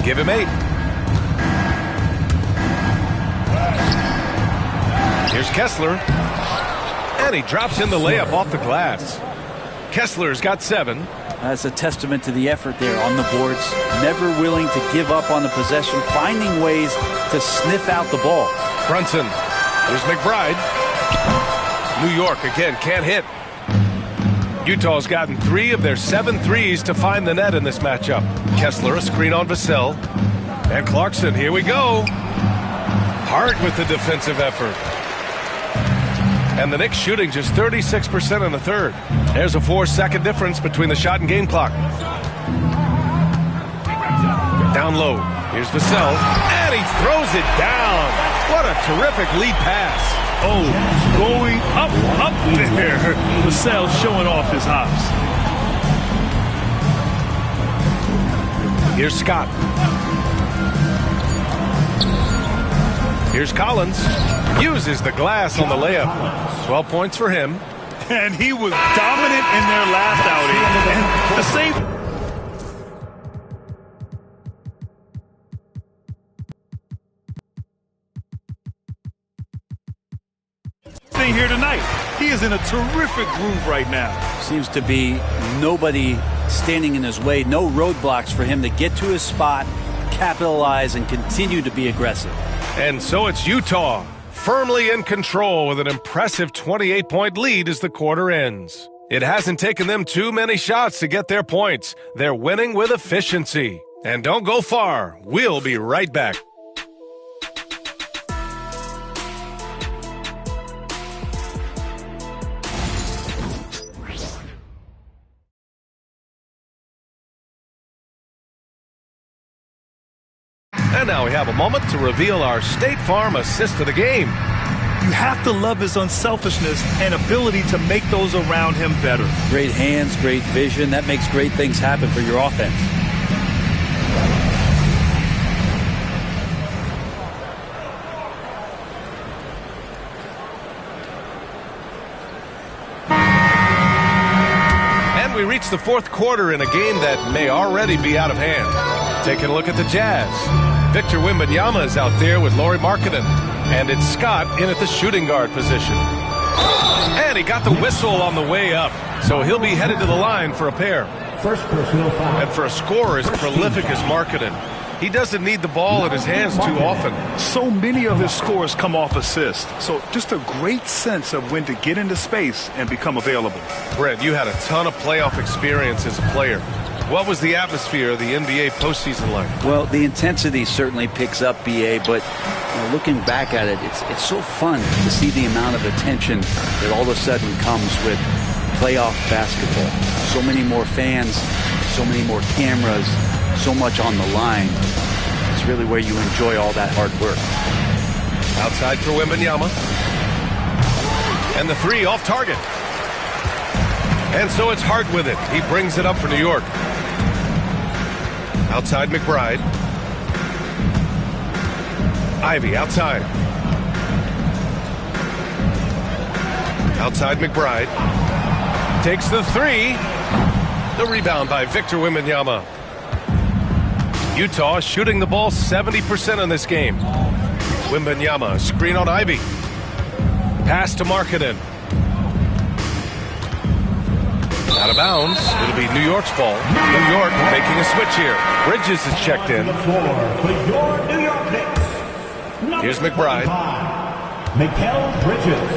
Give him 8. Here's Kessler. And he drops in the layup off the glass. Kessler's got 7. That's a testament to the effort there on the boards. Never willing to give up on the possession, finding ways to sniff out the ball. Brunson. Here's McBride. New York again can't hit. Utah's gotten 3 of their 7 threes to find the net in this matchup. Kessler, a screen on Vassell. And Clarkson, here we go. Hard with the defensive effort. And the Knicks shooting just 36% in the third. There's a 4-second difference between the shot and game clock. Down low. Here's Vassell. And he throws it down. What a terrific lead pass. Oh, going up there. Vassell showing off his hops. Here's Scott. Here's Collins. Uses the glass on the layup. 12 points for him. And he was dominant in their last outing. And the same thing here tonight. He is in a terrific groove right now. Seems to be nobody standing in his way, no roadblocks for him to get to his spot, capitalize, and continue to be aggressive. And so it's Utah, firmly in control with an impressive 28-point lead as the quarter ends. It hasn't taken them too many shots to get their points. They're winning with efficiency. And don't go far. We'll be right back. And now we have a moment to reveal our State Farm assist of the game. You have to love his unselfishness and ability to make those around him better. Great hands, great vision. That makes great things happen for your offense. And we reach the fourth quarter in a game that may already be out of hand. Taking a look at the Jazz. Victor Wembanyama is out there with Lauri Markkanen. And it's Scott in at the shooting guard position. And he got the whistle on the way up. So he'll be headed to the line for a pair. First personal foul. And for a scorer as prolific as Markkanen, he doesn't need the ball in his hands too often. So many of his scores come off assist. So just a great sense of when to get into space and become available. Brent, you had a ton of playoff experience as a player. What was the atmosphere of the NBA postseason like? Well, the intensity certainly picks up, BA, but looking back at it, it's so fun to see the amount of attention that all of a sudden comes with playoff basketball. So many more fans, so many more cameras, so much on the line. It's really where you enjoy all that hard work. Outside for Wembanyama. And the three off target. And so it's Hart with it. He brings it up for New York. Outside McBride. Ivy outside. Outside McBride. Takes the three. The rebound by Victor Wembanyama. Utah shooting the ball 70% in this game. Wembanyama, screen on Ivy. Pass to Markkanen. Out of bounds. It'll be New York's ball. New York making a switch here. Bridges is checked in. Here's McBride. Mikal Bridges.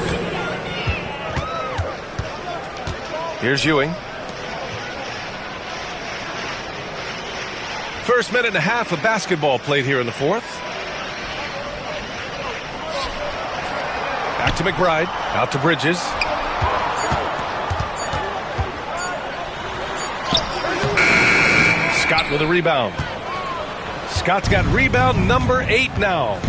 Here's Ewing. First minute and a half of basketball played here in the fourth. Back to McBride. Out to Bridges. Scott with a rebound. Scott's got rebound number 8 now.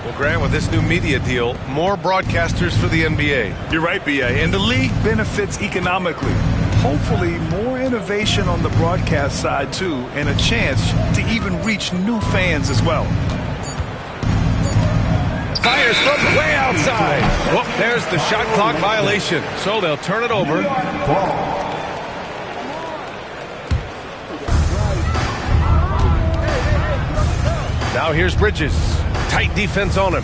Well, Grant, with this new media deal, more broadcasters for the NBA. You're right, B.A. And the league benefits economically. Hopefully, more innovation on the broadcast side, too, and a chance to even reach new fans as well. Fires from way outside. Well, there's the shot clock violation. So they'll turn it over. Now here's Bridges. Tight defense on him.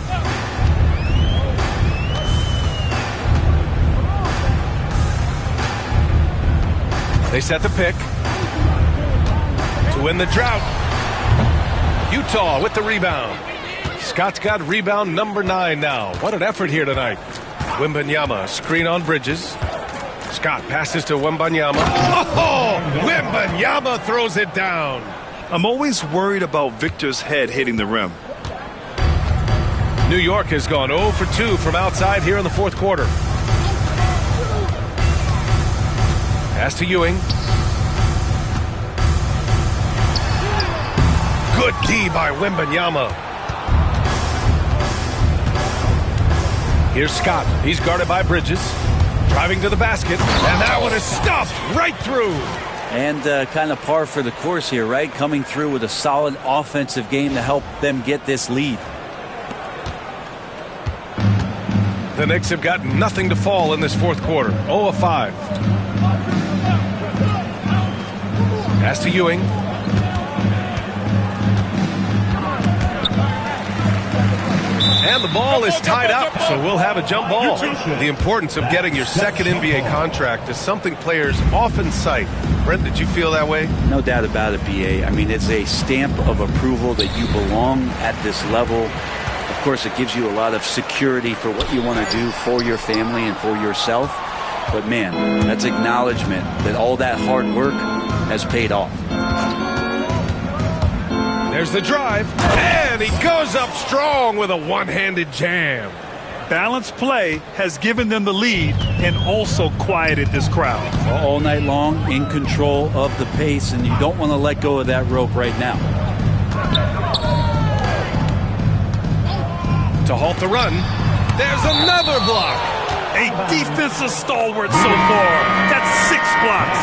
They set the pick to win the drought. Utah with the rebound. Scott's got rebound number 9 now. What an effort here tonight. Wembanyama, screen on Bridges. Scott passes to Wembanyama. Oh, Wembanyama throws it down. I'm always worried about Victor's head hitting the rim. New York has gone 0 for 2 from outside here in the fourth quarter. Pass to Ewing. Good D by Wembanyama. Here's Scott. He's guarded by Bridges. Driving to the basket. And that one is stuffed right through. And kind of par for the course here, right? Coming through with a solid offensive game to help them get this lead. The Knicks have got nothing to fall in this fourth quarter. 0 of 5. Pass to Ewing. And the ball is tied up, so we'll have a jump ball. The importance of getting your second NBA contract is something players often cite. Brent, did you feel that way? No doubt about it, B.A. I mean, it's a stamp of approval that you belong at this level. Of course, it gives you a lot of security for what you want to do for your family and for yourself. But, man, that's acknowledgement that all that hard work has paid off. There's the drive, and he goes up strong with a one-handed jam. Balanced play has given them the lead and also quieted this crowd. All night long, in control of the pace, and you don't want to let go of that rope right now. To halt the run, there's another block. A defensive stalwart so far. That's 6 blocks.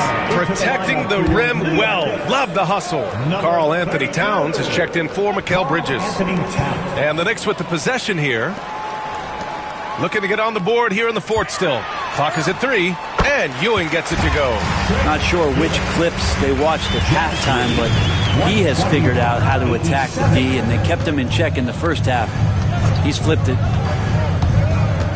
Protecting the rim well. Love the hustle. Karl Anthony Towns has checked in for Mikal Bridges. And the Knicks with the possession here. Looking to get on the board here in the fourth still. Clock is at 3, and Ewing gets it to go. Not sure which clips they watched at halftime, but he has figured out how to attack the D, and they kept him in check in the first half. He's flipped it.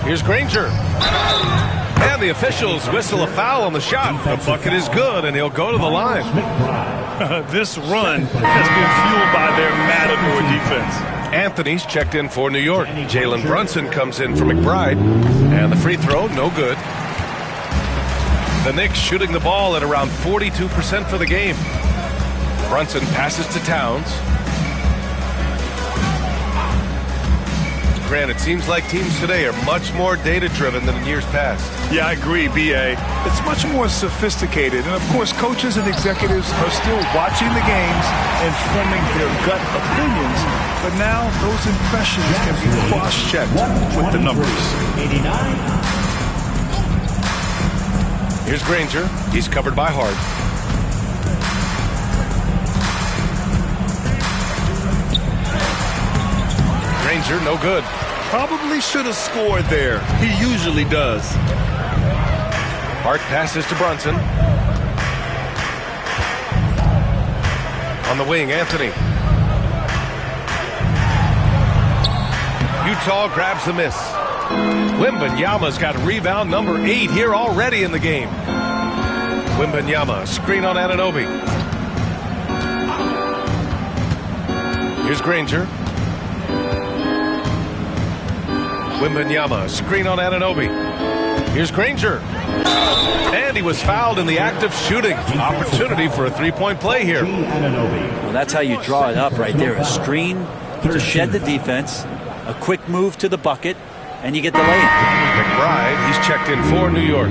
Here's Granger. And the officials whistle a foul on the shot. The bucket is good, and he'll go to the line. This run has been fueled by their Matador defense. Anthony's checked in for New York. Jalen Brunson comes in for McBride. And the free throw, no good. The Knicks shooting the ball at around 42% for the game. Brunson passes to Towns. Grant, it seems like teams today are much more data-driven than in years past. Yeah, I agree, B.A. It's much more sophisticated. And, of course, coaches and executives are still watching the games and forming their gut opinions. But now those impressions can be cross-checked with the numbers. 89. Here's Granger. He's covered by Hart. Granger, no good. Probably should have scored there. He usually does. Hart passes to Brunson. On the wing, Anthony. Utah grabs the miss. Wembanyama's got rebound number 8 here already in the game. Wembanyama, screen on Anunoby. Here's Granger. Wembanyama, screen on Anunoby. Here's Granger. And he was fouled in the act of shooting. Opportunity for a three-point play here. Well, that's how you draw it up right there. A screen to shed the defense, a quick move to the bucket, and you get the lay-in. McBride, he's checked in for New York.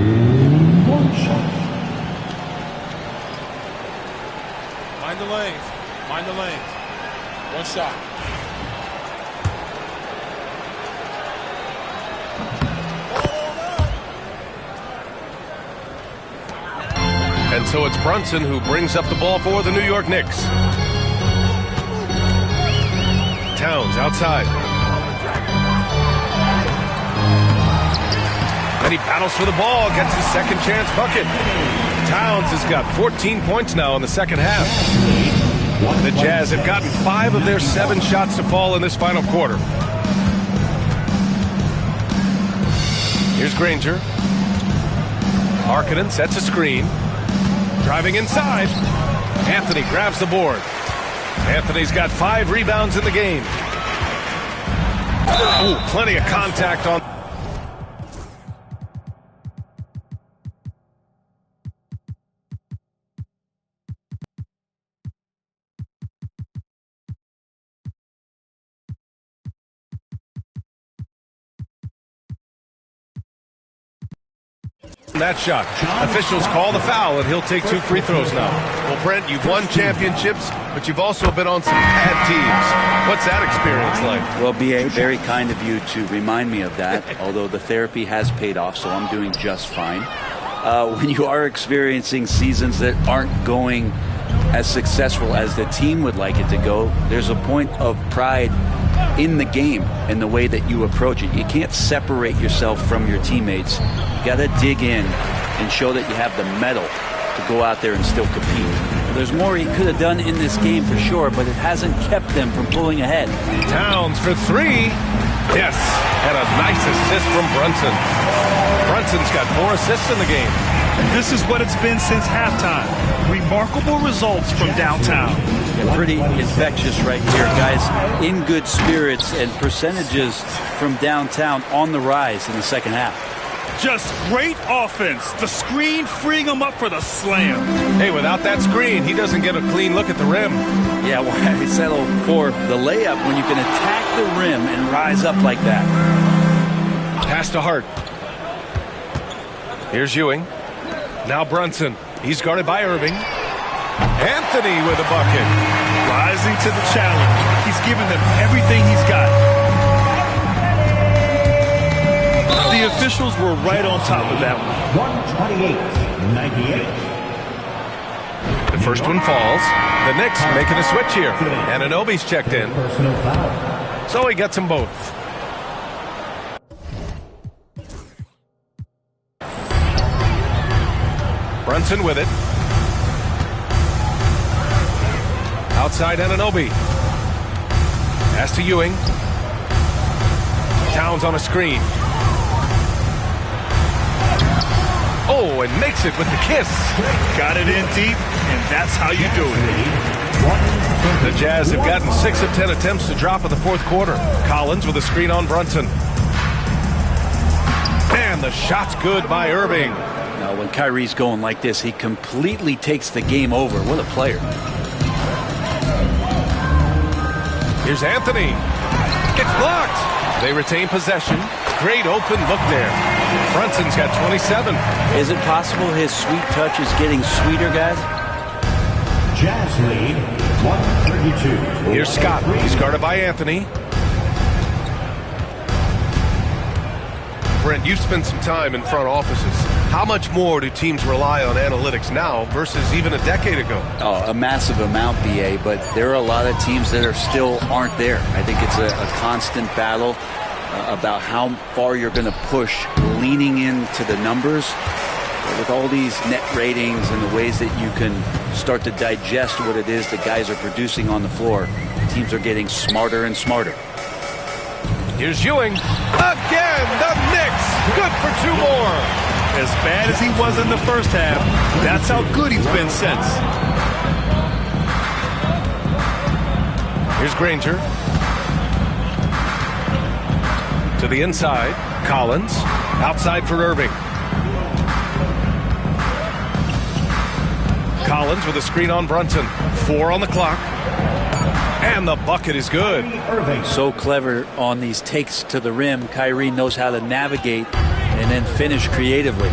Mind the lanes. Mind the lanes. One shot. And so it's Brunson who brings up the ball for the New York Knicks. Towns outside. And he battles for the ball, gets his second chance bucket. Towns has got 14 points now in the second half. The Jazz have gotten 5 of their 7 shots to fall in this final quarter. Here's Granger. Markkanen sets a screen. Driving inside. Anthony grabs the board. Anthony's got 5 rebounds in the game. Ooh, plenty of contact on. That shot. Officials call the foul, and he'll take 2 free throws now. Well, Brent, you've won championships, but you've also been on some bad teams. What's that experience like? Well, B.A., very kind of you to remind me of that, although the therapy has paid off, so I'm doing just fine. When you are experiencing seasons that aren't going as successful as the team would like it to go, there's a point of pride in the game and the way that you approach it. You can't separate yourself from your teammates. You got to dig in and show that you have the mettle to go out there and still compete. There's more he could have done in this game for sure, but it hasn't kept them from pulling ahead. Towns for 3. Yes, and a nice assist from Brunson. Brunson's got 4 assists in the game. This is what it's been since halftime. Remarkable results from downtown. Yeah, pretty infectious right here, guys. In good spirits and percentages from downtown on the rise in the second half. Just great offense. The screen freeing him up for the slam. Hey, without that screen, he doesn't get a clean look at the rim. Yeah, well, he settled for the layup when you can attack the rim and rise up like that. Pass to Hart. Here's Ewing. Now Brunson. He's guarded by Irving. Anthony with a bucket. Rising to the challenge. He's given them everything he's got. The officials were right on top of that one. 128-98. The first one falls. The Knicks making a switch here. And Anunoby's checked in. So he gets them both. Brunson with it. Outside Anunoby. Pass to Ewing. Towns on a screen. Oh, and makes it with the kiss. Got it in deep, and that's how you do it. The Jazz have gotten 6 of 10 attempts to drop in the fourth quarter. Collins with a screen on Brunson. And the shot's good by Irving. Now, when Kyrie's going like this, he completely takes the game over. What a player. Here's Anthony. Gets blocked. They retain possession. Great open look there. Brunson's got 27. Is it possible his sweet touch is getting sweeter, guys? Jazz lead 132. Here's Scott. He's guarded by Anthony. Brent, you've spent some time in front offices. How much more do teams rely on analytics now versus even a decade ago? Oh, a massive amount, BA, but there are a lot of teams that are still aren't there. I think it's a constant battle about how far you're going to push, leaning into the numbers with all these net ratings and the ways that you can start to digest what it is that guys are producing on the floor. Teams are getting smarter and smarter. Here's Ewing. Again, the Knicks. Good for 2 more. As bad as he was in the first half, that's how good he's been since. Here's Granger. To the inside. Collins. Outside for Irving. Collins with a screen on Brunson. 4 on the clock. And the bucket is good. So clever on these takes to the rim. Kyrie knows how to navigate and then finish creatively.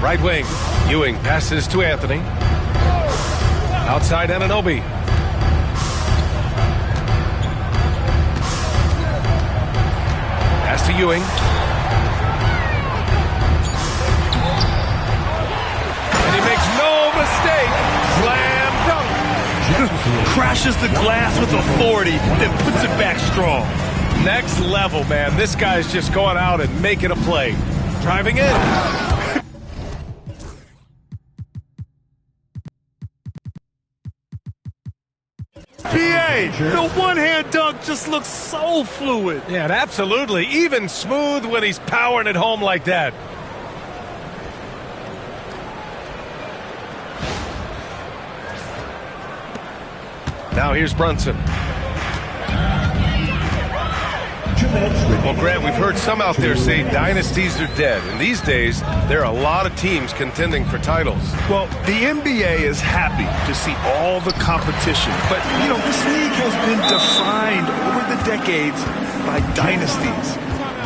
Right wing. Ewing passes to Anthony. Outside Anunoby. Pass to Ewing. And he makes no mistake. Slam dunk. Crashes the glass with authority, then puts it back strong. Next level, man. This guy's just going out and making a play. Driving in. PA, the one-hand dunk just looks so fluid. Yeah, absolutely. Even smooth when he's powering it home like that. Now here's Brunson. Well, Grant, we've heard some out there say dynasties are dead. And these days, there are a lot of teams contending for titles. Well, the NBA is happy to see all the competition. But, you know, this league has been defined over the decades by dynasties.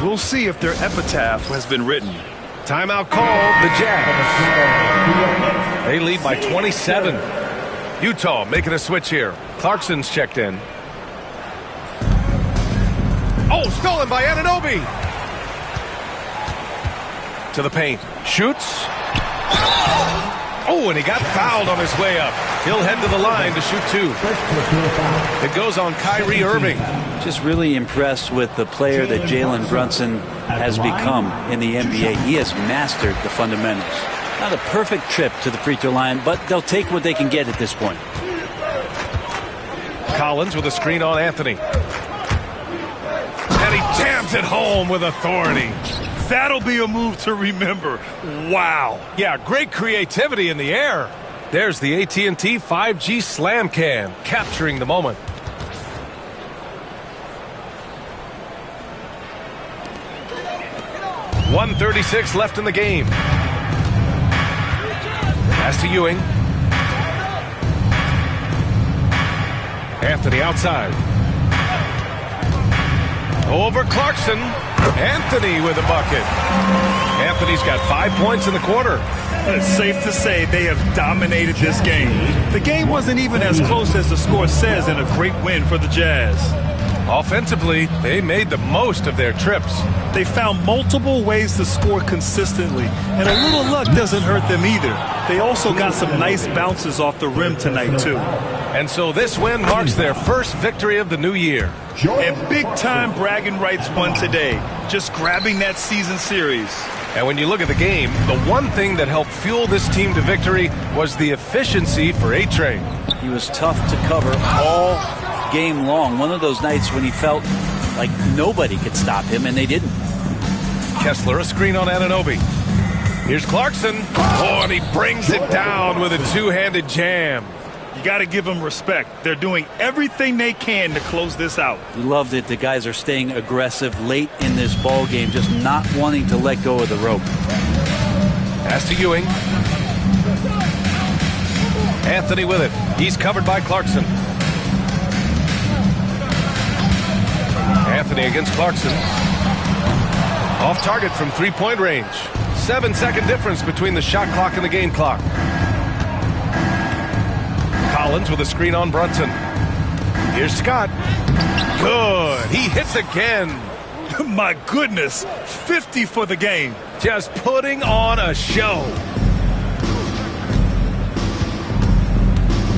We'll see if their epitaph has been written. Timeout called, the Jazz. They lead by 27. Utah making a switch here. Clarkson's checked in. Oh, stolen by Anunoby. To the paint. Shoots. Oh, and he got fouled on his way up. He'll head to the line to shoot two. It goes on Kyrie Irving. Just really impressed with the player that Jalen Brunson has become in the NBA. He has mastered the fundamentals. Not a perfect trip to the free throw line, but they'll take what they can get at this point. Collins with a screen on Anthony. And he jams it home with authority. That'll be a move to remember. Wow. Yeah, great creativity in the air. There's the AT&T 5G Slam Can, capturing the moment. .136 left in the game. Pass to Ewing. Anthony outside. Over Clarkson. Anthony with a bucket. Anthony's got 5 points in the quarter. It's safe to say they have dominated this game. The game wasn't even as close as the score says, and a great win for the Jazz. Offensively, they made the most of their trips. They found multiple ways to score consistently, and a little luck doesn't hurt them either. They also got some nice bounces off the rim tonight, too. And so this win marks their first victory of the new year. And big-time bragging rights won today, just grabbing that season series. And when you look at the game, the one thing that helped fuel this team to victory was the efficiency for A-Train. He was tough to cover all game long. One of those nights when he felt like nobody could stop him, and they didn't. Kessler, a screen on Anunoby. Here's Clarkson. Oh, and he brings it down with a two-handed jam. You got to give them respect. They're doing everything they can to close this out. You love that the guys are staying aggressive late in this ball game, just not wanting to let go of the rope. Pass to Ewing. Anthony with it. He's covered by Clarkson. Anthony against Clarkson. Off target from three-point range. 7-second difference between the shot clock and the game clock. Collins with a screen on Brunson. Here's Scott. Good. He hits again. My goodness. 50 for the game. Just putting on a show.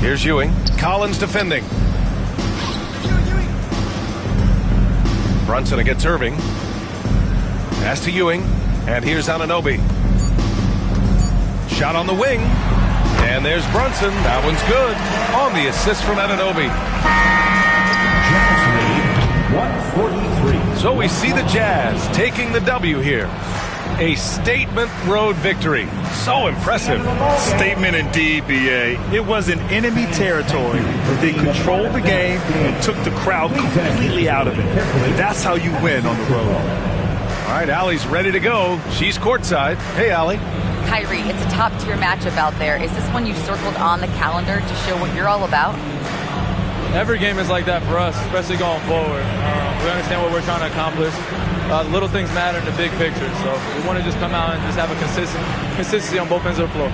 Here's Ewing. Collins defending. Brunson against Irving. Pass to Ewing. And here's Anunoby. Shot on the wing. And there's Brunson. That one's good. On the assist from Anunoby. Jazz lead 143. So we see the Jazz taking the W here. A statement road victory. So impressive. Statement indeed, B.A. It was in enemy territory. They controlled the game and took the crowd completely out of it. That's how you win on the road. All right, Allie's ready to go. She's courtside. Hey, Allie. Kyrie, it's a top-tier matchup out there. Is this one you circled on the calendar to show what you're all about? Every game is like that for us, especially going forward. We understand what we're trying to accomplish. Little things matter in the big picture, so we want to just come out and just have a consistency on both ends of the floor.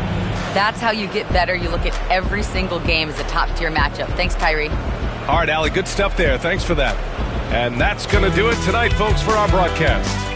That's how you get better. You look at every single game as a top-tier matchup. Thanks, Kyrie. All right, Allie, good stuff there. Thanks for that. And that's going to do it tonight, folks, for our broadcast.